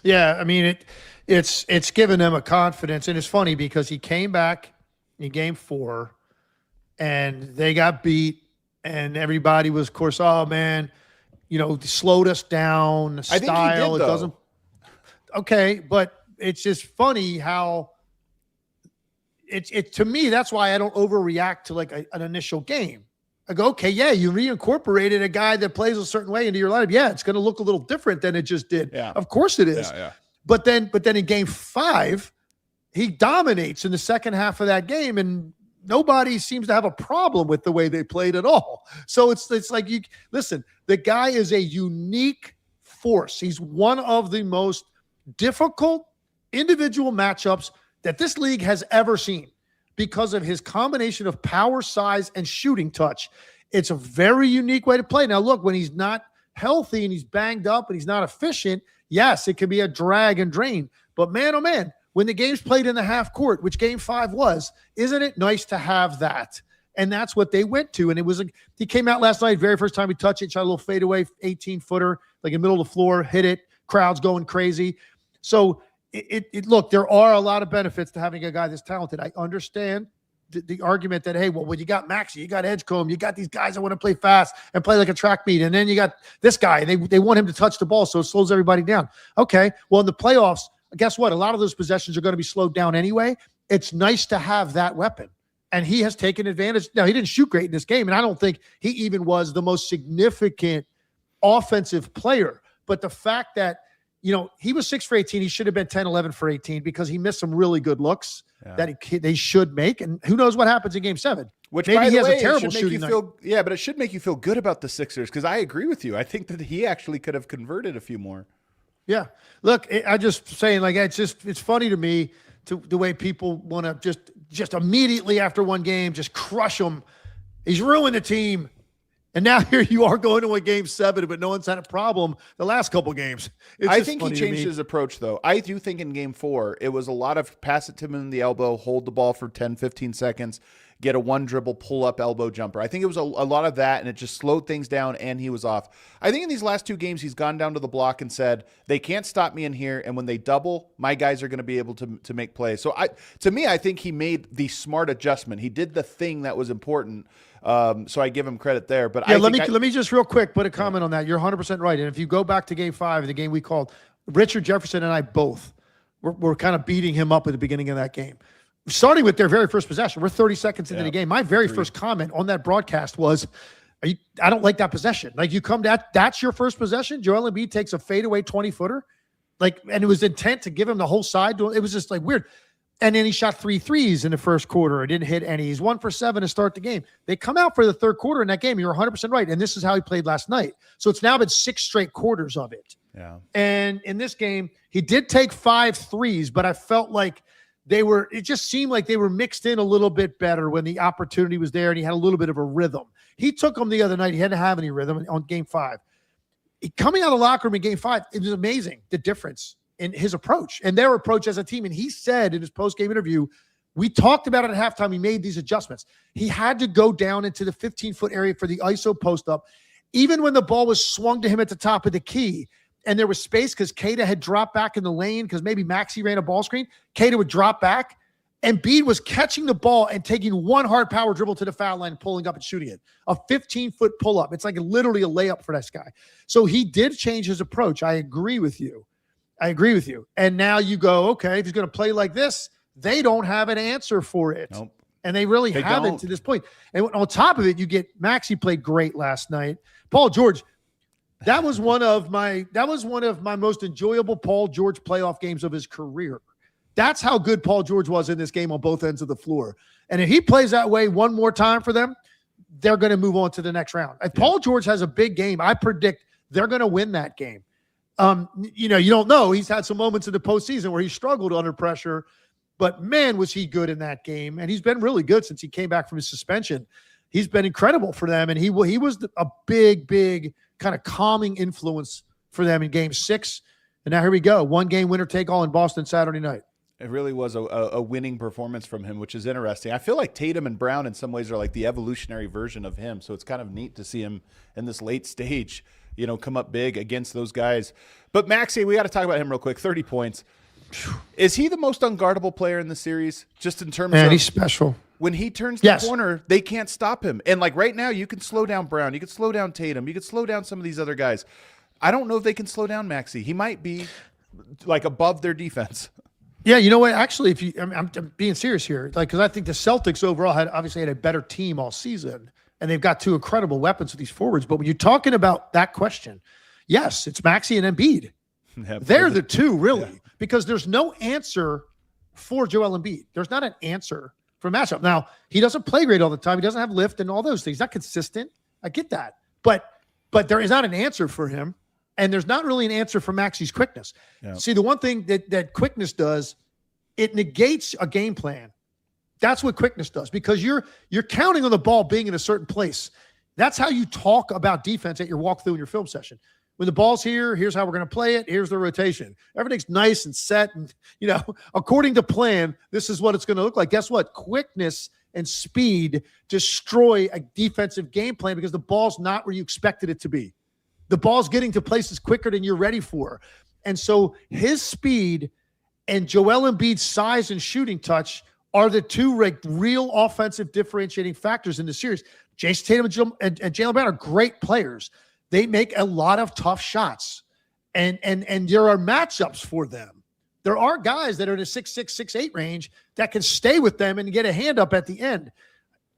Yeah, I mean, it's given them a confidence. And it's funny because he came back in game 4 and they got beat and everybody was, of course, oh, man, slowed us down. The style, I think he did, it doesn't. Okay, but it's just funny how to me, that's why I don't overreact to like an initial game. I go, okay, yeah, you reincorporated a guy that plays a certain way into your lineup. Yeah, it's going to look a little different than it just did. Yeah. Of course it is. Yeah. But then in game 5, he dominates in the second half of that game, and nobody seems to have a problem with the way they played at all. So it's like, you listen, the guy is a unique force. He's one of the most difficult individual matchups that this league has ever seen because of his combination of power, size, and shooting touch. It's a very unique way to play. Now, look, when he's not healthy and he's banged up and he's not efficient, yes, it can be a drag and drain. But man, oh man, when the game's played in the half court, which game 5 was, isn't it nice to have that? And that's what they went to. And he came out last night, very first time he touched it, shot a little fadeaway, 18-footer, like in the middle of the floor, hit it, crowd's going crazy. So look, there are a lot of benefits to having a guy that's talented. I understand the argument that, hey, well, when you got Maxey, you got Edgecombe, you got these guys that want to play fast and play like a track meet, and then you got this guy, and they want him to touch the ball, so it slows everybody down. Okay, well, in the playoffs, guess what? A lot of those possessions are going to be slowed down anyway. It's nice to have that weapon, and he has taken advantage. Now, he didn't shoot great in this game, and I don't think he even was the most significant offensive player, but the fact that he was 6 for 18. He should have been 10, 11 for 18 because he missed some really good looks that they should make. And who knows what happens in game 7. Which, maybe by he the has way, a terrible shooting night. Yeah, but it should make you feel good about the Sixers because I agree with you. I think that he actually could have converted a few more. Yeah. Look, I just saying, like, it's funny to me the way people want to just immediately after one game just crush him. He's ruined the team. And now here you are going to a game 7, but no one's had a problem the last couple games. I think he changed his approach, though. I do think in game 4, it was a lot of pass it to him in the elbow, hold the ball for 10, 15 seconds, get a one dribble, pull up elbow jumper. I think it was a lot of that, and it just slowed things down, and he was off. I think in these last 2 games, he's gone down to the block and said, they can't stop me in here, and when they double, my guys are going to be able to make plays. So to me, I think he made the smart adjustment. He did the thing that was important. So I give him credit there, but let me just real quick put a comment on that. You're 100% right. And if you go back to game 5, the game we called, Richard Jefferson and I both were kind of beating him up at the beginning of that game. Starting with their very first possession, we're 30 seconds into the game. My very first comment on that broadcast was, I don't like that possession. Like, you come that's your first possession. Joel Embiid takes a fadeaway 20-footer, and it was intent to give him the whole side. It was just like weird. And then he shot 3 threes in the first quarter. It didn't hit any. He's 1 for 7 to start the game. They come out for the third quarter in that game. You're 100% right. And this is how he played last night. So it's now been 6 straight quarters of it. Yeah. And in this game, he did take 5 threes, but I felt like it just seemed like they were mixed in a little bit better when the opportunity was there and he had a little bit of a rhythm. He took them the other night. He hadn't have any rhythm on game 5. Coming out of the locker room in game 5, it was amazing, the difference in his approach and their approach as a team. And he said in his post-game interview, we talked about it at halftime. He made these adjustments. He had to go down into the 15-foot area for the ISO post-up, even when the ball was swung to him at the top of the key. And there was space because Kata had dropped back in the lane because maybe Maxey ran a ball screen. Kata would drop back. Embiid was catching the ball and taking one hard power dribble to the foul line, pulling up and shooting it. A 15-foot pull-up. It's like literally a layup for this guy. So he did change his approach. I agree with you. And now you go, okay, if he's going to play like this, they don't have an answer for it. Nope. And they really haven't to this point. And on top of it, you get Maxey played great last night. Paul George, that was one of my most enjoyable Paul George playoff games of his career. That's how good Paul George was in this game on both ends of the floor. And if he plays that way one more time for them, they're going to move on to the next round. If Paul George has a big game, I predict they're going to win that game. You don't know. He's had some moments in the postseason where he struggled under pressure, but man, was he good in that game. And he's been really good since he came back from his suspension. He's been incredible for them. And he was a big kind of calming influence for them in game 6. And now here we go. 1 game winner take all in Boston Saturday night. It really was a winning performance from him, which is interesting. I feel like Tatum and Brown in some ways are like the evolutionary version of him. So it's kind of neat to see him in this late stage, come up big against those guys. But Maxey, we got to talk about him real quick. 30 points. Is he the most unguardable player in the series? Just in terms of he's special. When he turns the corner, they can't stop him. And like right now, you can slow down Brown. You can slow down Tatum. You can slow down some of these other guys. I don't know if they can slow down Maxey. He might be like above their defense. Yeah, you know what? Actually, I'm being serious here, because I think the Celtics overall obviously had a better team all season, and they've got 2 incredible weapons with these forwards. But when you're talking about that question, yes, it's Maxey and Embiid. They're the 2, really, because there's no answer for Joel Embiid. There's not an answer for matchup. Now, he doesn't play great all the time. He doesn't have lift and all those things. He's not consistent. I get that, but there is not an answer for him. And there's not really an answer for Maxey's quickness. Yeah. See, the one thing that quickness does, it negates a game plan. That's what quickness does, because you're counting on the ball being in a certain place. That's how you talk about defense at your walkthrough in your film session. When the ball's here, here's how we're going to play it. Here's the rotation. Everything's nice and set. And, according to plan, this is what it's going to look like. Guess what? Quickness and speed destroy a defensive game plan because the ball's not where you expected it to be. The ball's getting to places quicker than you're ready for. And so his speed and Joel Embiid's size and shooting touch are the 2 real offensive differentiating factors in the series. Jason Tatum and Jaylen Brown are great players. They make a lot of tough shots. And there are matchups for them. There are guys that are in the 6'6", 6'8" range that can stay with them and get a hand up at the end.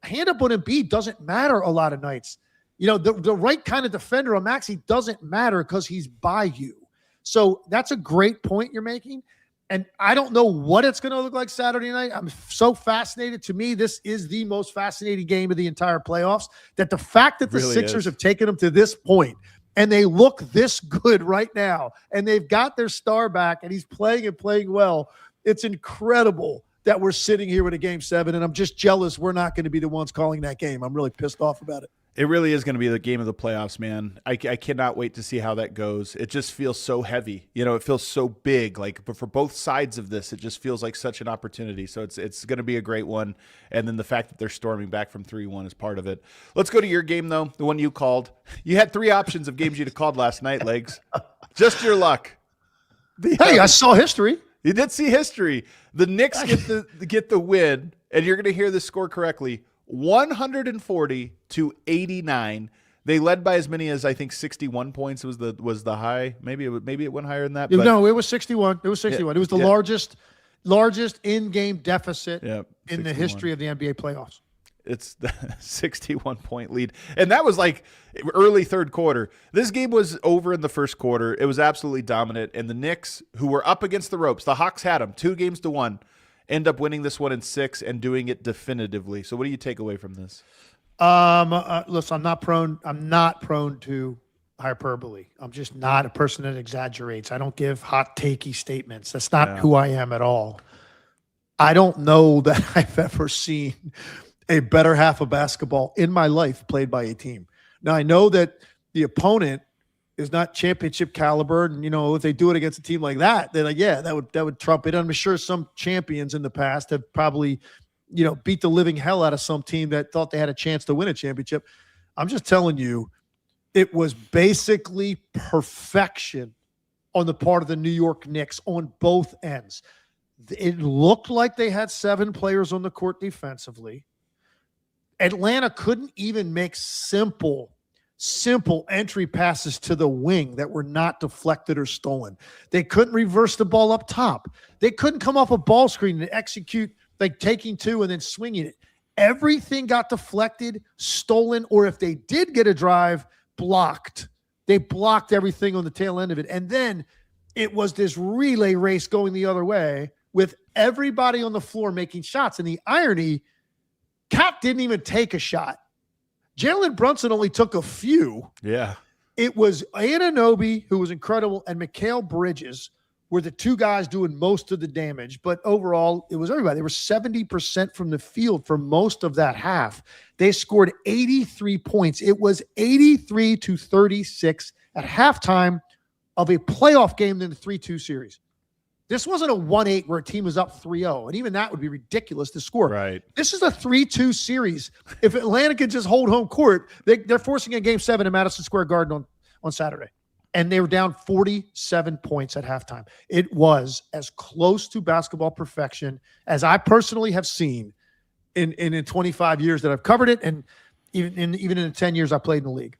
A hand up on Embiid doesn't matter a lot of nights. The right kind of defender on Maxey doesn't matter because he's by you. So that's a great point you're making. And I don't know what it's going to look like Saturday night. I'm so fascinated. To me, this is the most fascinating game of the entire playoffs. That the fact that the really Sixers have taken them to this point and they look this good right now and they've got their star back and he's playing and playing well. It's incredible that we're sitting here with a game 7, and I'm just jealous we're not going to be the ones calling that game. I'm really pissed off about it. It really is going to be the game of the playoffs, man. I cannot wait to see how that goes. It just feels so heavy. It feels so big. But for both sides of this, it just feels like such an opportunity. So it's going to be a great one. And then the fact that they're storming back from 3-1 is part of it. Let's go to your game, though, the one you called. You had 3 options of games you'd have called last night, Legs. Just your luck. Hey, I saw history. You did see history. The Knicks get the win, and you're going to hear this score correctly. 140-89. They led by as many as I think 61 points was the high. Maybe it went higher than that. But no, it was 61. It was 61. It was the largest in-game deficit in the history of the NBA playoffs. It's the 61-point lead. And that was like early third quarter. This game was over in the first quarter. It was absolutely dominant. And the Knicks, who were up against the ropes, the Hawks had them 2-1, end up winning this one in 6 and doing it definitively. So what do you take away from this? Listen, I'm not prone to hyperbole. I'm just not a person that exaggerates. I don't give hot takey statements. That's not who I am at all. I don't know that I've ever seen a better half of basketball in my life played by a team. Now, I know that the opponent is not championship caliber, and if they do it against a team like that, then that would trump it. I'm sure some champions in the past have probably beat the living hell out of some team that thought they had a chance to win a championship. I'm just telling you, it was basically perfection on the part of the New York Knicks on both ends. It looked like they had 7 players on the court defensively. Atlanta couldn't even make simple entry passes to the wing that were not deflected or stolen. They couldn't reverse the ball up top. They couldn't come off a ball screen and execute like taking 2 and then swinging it. Everything got deflected, stolen, or if they did get a drive, blocked. They blocked everything on the tail end of it. And then it was this relay race going the other way with everybody on the floor making shots. And the irony, Cat didn't even take a shot. Jalen Brunson only took a few. Yeah. It was Anunoby, who was incredible, and Mikal Bridges were the two guys doing most of the damage. But overall, it was everybody. They were 70% from the field for most of that half. They scored 83 points. It was 83-36 at halftime of a playoff game in the 3-2 series. This wasn't a 1-8 where a team was up 3-0, and even that would be ridiculous to score. Right. This is a 3-2 series. If Atlanta can just hold home court, they're forcing a Game 7 in Madison Square Garden on Saturday. And they were down 47 points at halftime. It was as close to basketball perfection as I personally have seen in 25 years that I've covered it, and even in the 10 years I played in the league.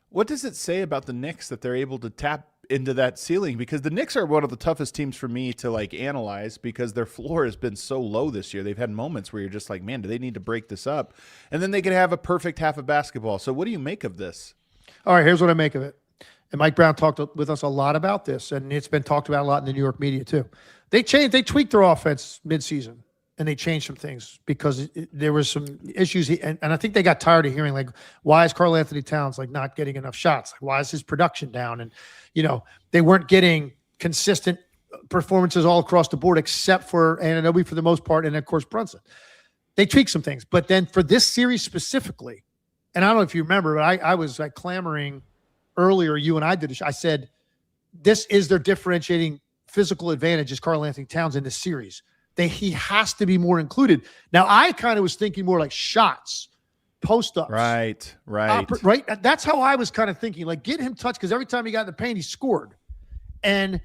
What does it say about the Knicks that they're able to tap into that ceiling? Because the Knicks are one of the toughest teams for me to analyze because their floor has been so low this year. They've had moments where you're just like, man, do they need to break this up? And then they could have a perfect half of basketball. So what do you make of this? All right, here's what I make of it. And Mike Brown talked with us a lot about this, and it's been talked about a lot in the New York media too. They tweaked their offense midseason, and they changed some things because there was some issues. And I think they got tired of hearing, why is Karl Anthony Towns not getting enough shots? Why is his production down? And, they weren't getting consistent performances all across the board except for Anunoby for the most part, and, of course, Brunson. They tweaked some things. But then for this series specifically, and I don't know if you remember, but I was clamoring earlier, you and I did. I said, this is their differentiating physical advantage is Karl Anthony Towns in this series. He has to be more included. Now, I kind of was thinking more like shots, post-ups. Right. Right. That's how I was kind of thinking, get him touched, because every time he got in the paint, he scored. And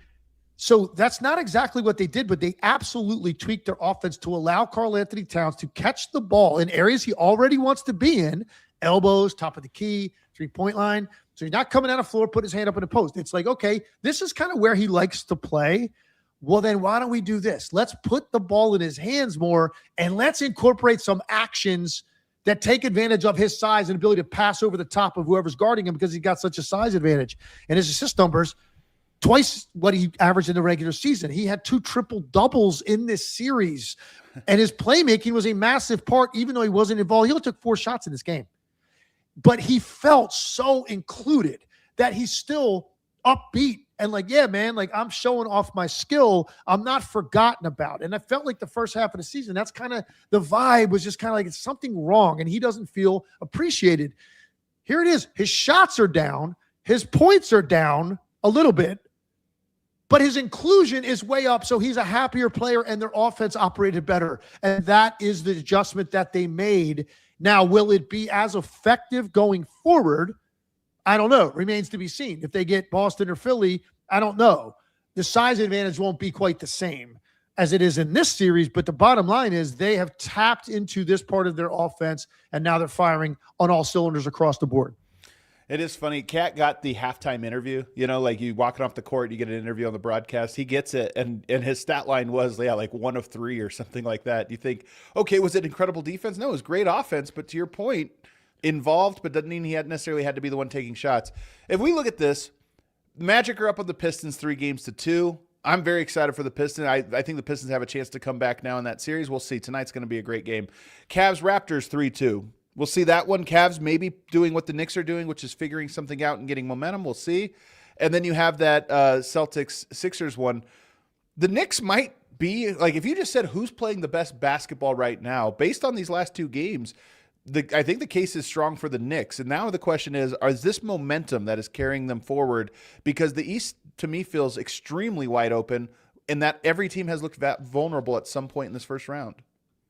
so that's not exactly what they did, but they absolutely tweaked their offense to allow Karl Anthony Towns to catch the ball in areas he already wants to be in, elbows, top of the key, three-point line. So he's not coming down the floor, put his hand up in the post. It's okay, this is kind of where he likes to play. Well, then why don't we do this? Let's put the ball in his hands more, and let's incorporate some actions that take advantage of his size and ability to pass over the top of whoever's guarding him because he's got such a size advantage. And his assist numbers, twice what he averaged in the regular season. He had 2 triple-doubles in this series, and his playmaking was a massive part, even though he wasn't involved. He only took 4 shots in this game. But he felt so included that he's still upbeat and yeah, man, I'm showing off my skill. I'm not forgotten about. And I felt like the first half of the season, that's kind of the vibe was just kind of it's something wrong and he doesn't feel appreciated. Here it is. His shots are down. His points are down a little bit, but his inclusion is way up. So he's a happier player and their offense operated better. And that is the adjustment that they made. Now, will it be as effective going forward? I don't know. Remains to be seen. If they get Boston or Philly, I don't know. The size advantage won't be quite the same as it is in this series, but the bottom line is they have tapped into this part of their offense, and now they're firing on all cylinders across the board. It is funny. Cat got the halftime interview. You walking off the court, you get an interview on the broadcast. He gets it, and his stat line was 1 of 3 or something like that. You think, okay, was it incredible defense? No, it was great offense, but to your point, involved, but doesn't mean he necessarily had to be the one taking shots. If we look at this, Magic are up on the Pistons 3-2. I'm very excited for the Pistons. I think the Pistons have a chance to come back now in that series. We'll see. Tonight's going to be a great game. Cavs-Raptors 3-2. We'll see that one. Cavs maybe doing what the Knicks are doing, which is figuring something out and getting momentum. We'll see. And then you have that Celtics-Sixers one. The Knicks might be, if you just said who's playing the best basketball right now, based on these last 2 games, I think the case is strong for the Knicks. And now the question is this momentum that is carrying them forward? Because the East, to me, feels extremely wide open, and that every team has looked vulnerable at some point in this first round.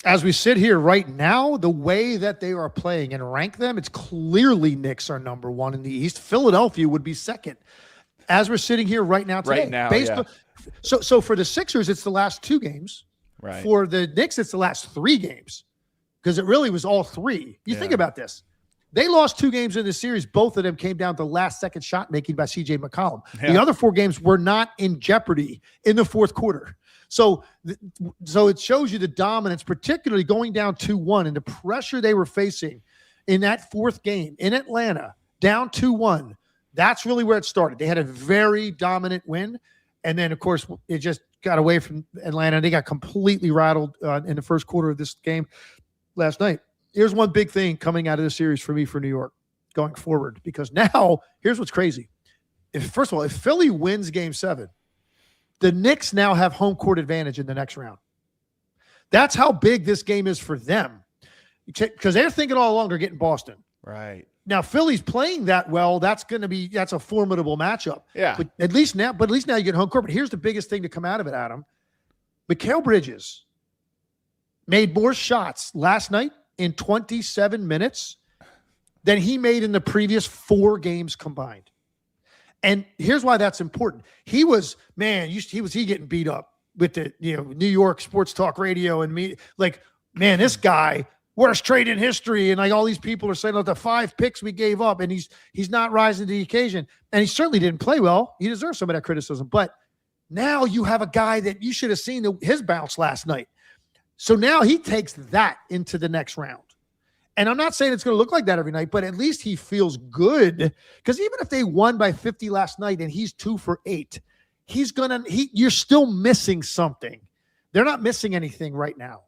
As we sit here right now, the way that they are playing and rank them, it's clearly Knicks are number 1 in the East. Philadelphia would be second. As we're sitting here right now today. Right now, yeah. So for the Sixers, it's the last 2 games. Right. For the Knicks, it's the last 3 games. Because it really was all 3. You think about this. They lost 2 games in this series. Both of them came down to last-second shot making by C.J. McCollum. Yeah. The other 4 games were not in jeopardy in the fourth quarter. So it shows you the dominance, particularly going down 2-1 and the pressure they were facing in that 4th game in Atlanta, down 2-1. That's really where it started. They had a very dominant win. And then, of course, it just got away from Atlanta. They got completely rattled in the first quarter of this game last night. here's one big thing coming out of the series for me for New York going forward, because now here's what's crazy. First of all, if Philly wins game 7, the Knicks now have home court advantage in the next round. That's how big this game is for them, because they're thinking all along they're getting Boston. Right. Now Philly's playing that well. That's a formidable matchup. Yeah. But at least now you get home court. But here's the biggest thing to come out of it, Adam. Mikal Bridges made more shots last night in 27 minutes than he made in the previous 4 games combined. And here's why that's important. He was getting beat up with the New York sports talk radio and me. Like, man, this guy, worst trade in history, and like all these people are saying, the 5 picks we gave up, and he's not rising to the occasion. And he certainly didn't play well. He deserves some of that criticism. But now you have a guy that you should have seen his bounce last night. So now he takes that into the next round. And I'm not saying it's going to look like that every night, but at least he feels good. Because even if they won by 50 last night and he's 2 for 8, you're still missing something. They're not missing anything right now.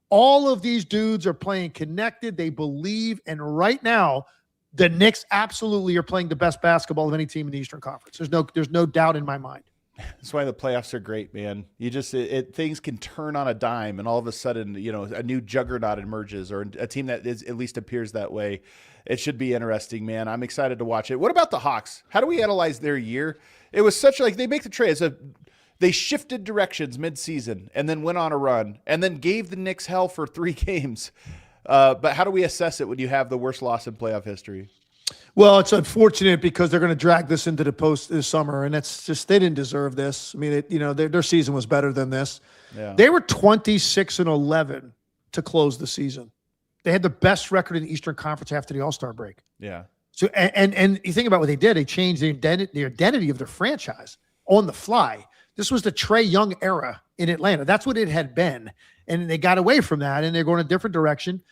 All of these dudes are playing connected. They believe. And right now, the Knicks absolutely are playing the best basketball of any team in the Eastern Conference. There's no doubt in my mind. That's why the playoffs are great, man. You just things can turn on a dime, and all of a sudden, a new juggernaut emerges, or a team that at least appears that way. It should be interesting, man. I'm excited to watch it. What about the Hawks? How do we analyze their year? It was such they make the trade. They shifted directions mid-season and then went on a run and then gave the Knicks hell for 3 games. But how do we assess it when you have the worst loss in playoff history? Well, it's unfortunate because they're going to drag this into the post this summer, and it's just they didn't deserve this. I mean, their season was better than this. Yeah. They were 26-11 to close the season. They had the best record in the Eastern Conference after the All-Star break. Yeah. So and you think about what they did. They changed the identity of their franchise on the fly. This was the Trae Young era in Atlanta. That's what it had been, and they got away from that, and they're going a different direction,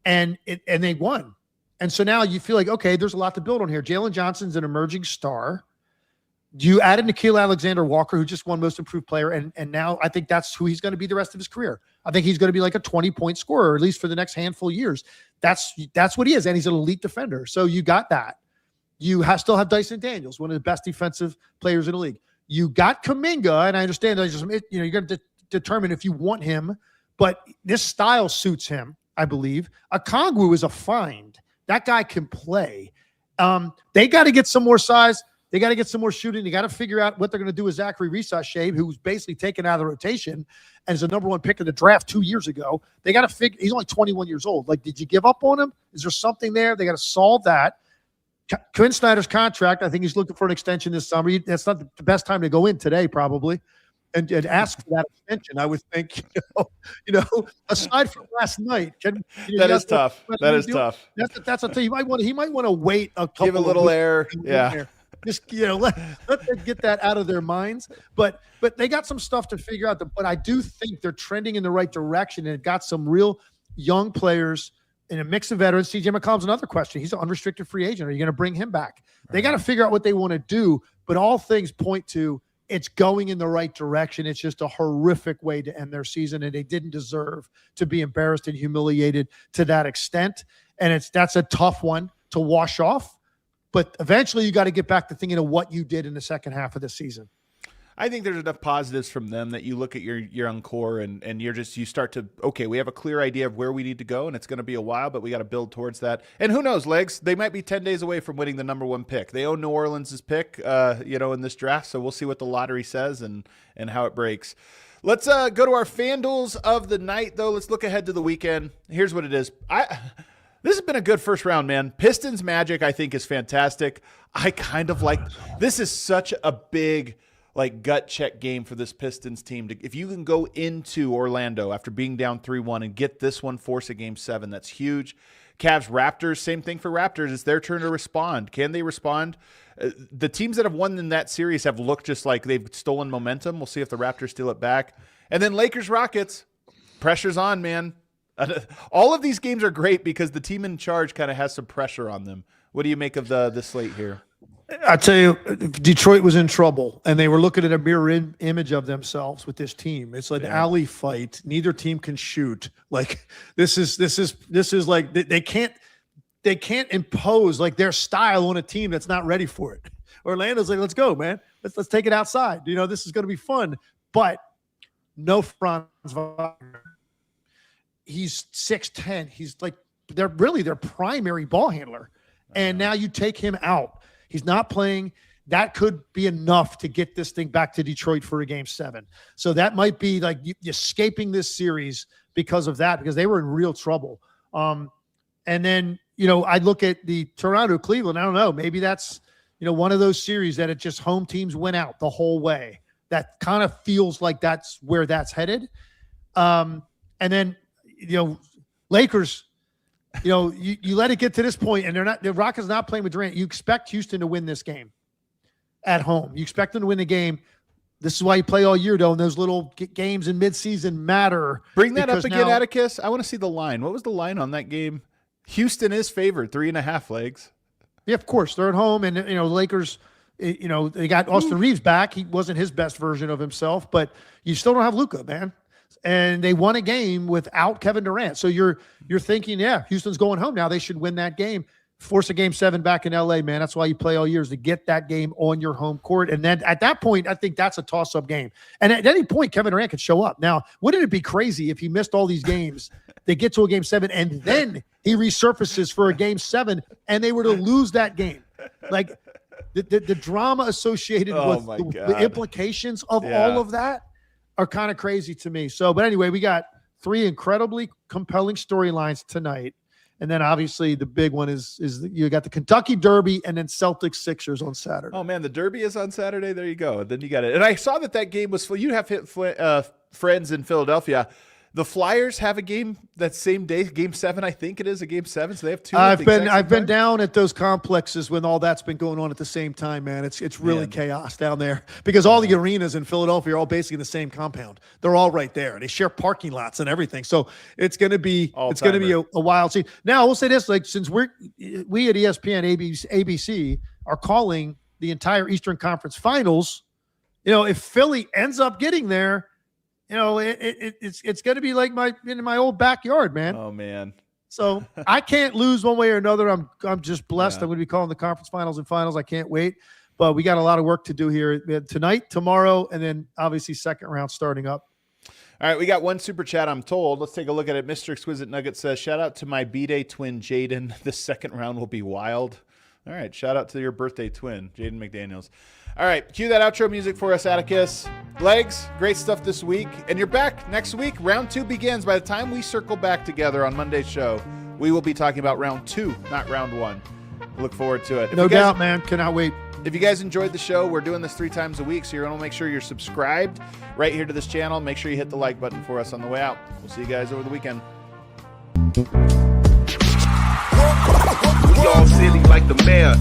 and they won. And so now you feel like, okay, there's a lot to build on here. Jaylen Johnson's an emerging star. You added Nickeil Alexander-Walker, who just won Most Improved Player, and now I think that's who he's going to be the rest of his career. I think he's going to be like a 20-point scorer, at least for the next handful of years. That's what he is, and he's an elite defender. So you got that. You still have Dyson Daniels, one of the best defensive players in the league. You got Kuminga, and I understand that you're going to determine if you want him, but this style suits him, I believe. Okongwu is a find. That guy can play. They got to get some more size. They got to get some more shooting. They got to figure out what they're going to do with Zachary Risashabe, who's basically taken out of the rotation and is the number 1 pick in the draft 2 years ago. They got to figure. He's only 21 years old. Like, did you give up on him? Is there something there? They got to solve that. Quinn Snyder's contract, I think he's looking for an extension this summer. That's not the best time to go in today, probably, and ask for that extension. I would think, aside from last night, that is tough. That is tough. That's a thing. He might want to wait a couple. Give a little air. Yeah. There. Just let them get that out of their minds. But they got some stuff to figure out. But I do think they're trending in the right direction, and it got some real young players in a mix of veterans. CJ McCollum's another question. He's an unrestricted free agent. Are you going to bring him back? They got to figure out what they want to do. But all things point to it's going in the right direction. It's just a horrific way to end their season, and they didn't deserve to be embarrassed and humiliated to that extent. And that's a tough one to wash off. But eventually you got to get back to thinking of what you did in the second half of the season. I think there's enough positives from them that you look at your young core and you start to, okay, we have a clear idea of where we need to go, and it's going to be a while, but we got to build towards that. And who knows, Legs, they might be 10 days away from winning the number 1 pick. They own New Orleans' pick, in this draft, so we'll see what the lottery says and how it breaks. Let's go to our FanDuels of the night, though. Let's look ahead to the weekend. Here's what it is. This has been a good first round, man. Pistons Magic, I think, is fantastic. I kind of like – this is such a big – gut check game for this Pistons team. If you can go into Orlando after being down 3-1 and get this one, force a game 7, that's huge. Cavs Raptors, same thing for Raptors. It's their turn to respond. Can they respond? The teams that have won in that series have looked just like they've stolen momentum. We'll see if the Raptors steal it back. And then Lakers Rockets, pressure's on, man. All of these games are great because the team in charge kind of has some pressure on them. What do you make of the slate here? I tell you, Detroit was in trouble, and they were looking at a mirror image of themselves with this team. It's like an alley fight. Neither team can shoot. Like this is like they can't impose like their style on a team that's not ready for it. Orlando's like, let's go, man. Let's take it outside. This is going to be fun. But no Franz Wagner. He's 6'10". He's like their primary ball handler, and now you take him out. He's not playing. That could be enough to get this thing back to Detroit for a game 7. So that might be like you escaping this series because of that, because they were in real trouble. And then, I look at the Toronto, Cleveland. I don't know. Maybe that's, one of those series that it just home teams went out the whole way. That kind of feels like that's where that's headed. And then, Lakers, you let it get to this point, and the Rockets not playing with Durant. You expect Houston to win this game at home. You expect them to win the game. This is why you play all year, though, and those little games in midseason matter. Bring that up again, Atticus. I want to see the line. What was the line on that game? Houston is favored 3.5 legs. Yeah, of course. They're at home, and, Lakers, they got Austin Reeves back. He wasn't his best version of himself, but you still don't have Luka, man. And they won a game without Kevin Durant. So you're thinking, yeah, Houston's going home now. They should win that game. Force a game 7 back in LA, man. That's why you play all years, to get that game on your home court. And then at that point, I think that's a toss-up game. And at any point, Kevin Durant could show up. Now, wouldn't it be crazy if he missed all these games, they get to a game 7, and then he resurfaces for a game 7, and they were to lose that game? Like the drama associated with the implications of all of that are kind of crazy to me. So, but anyway, we got 3 incredibly compelling storylines tonight. And then obviously the big one is you got the Kentucky Derby and then Celtics Sixers on Saturday. Oh man, the Derby is on Saturday. There you go. And then you got it. And I saw that game was full. You have friends in Philadelphia. The Flyers have a game that same day, game 7. I think it is a game 7. So they have 2. I've been down at those complexes when all that's been going on at the same time, man. It's really chaos down there because all the arenas in Philadelphia are all basically in the same compound. They're all right there. They share parking lots and everything. So it's going to be a wild scene. Now I will say this: like since we at ESPN, ABC are calling the entire Eastern Conference Finals, if Philly ends up getting there. It's going to be like in my old backyard, man. Oh man! So I can't lose one way or another. I'm just blessed. I'm going to be calling the conference finals and finals. I can't wait. But we got a lot of work to do here tonight, tomorrow, and then obviously second round starting up. All right, we got one super chat, I'm told. Let's take a look at it. Mr. Exquisite Nugget says, shout out to my B-Day twin, Jaden. The second round will be wild. All right, shout out to your birthday twin, Jaden McDaniels. All right, cue that outro music for us, Atticus. Legs, great stuff this week. And you're back next week. Round 2 begins. By the time we circle back together on Monday's show, we will be talking about round 2, not round 1. Look forward to it. No doubt, man. Cannot wait. If you guys enjoyed the show, we're doing this 3 times a week, so you're going to make sure you're subscribed right here to this channel. Make sure you hit the like button for us on the way out. We'll see you guys over the weekend. We all silly like the mayor.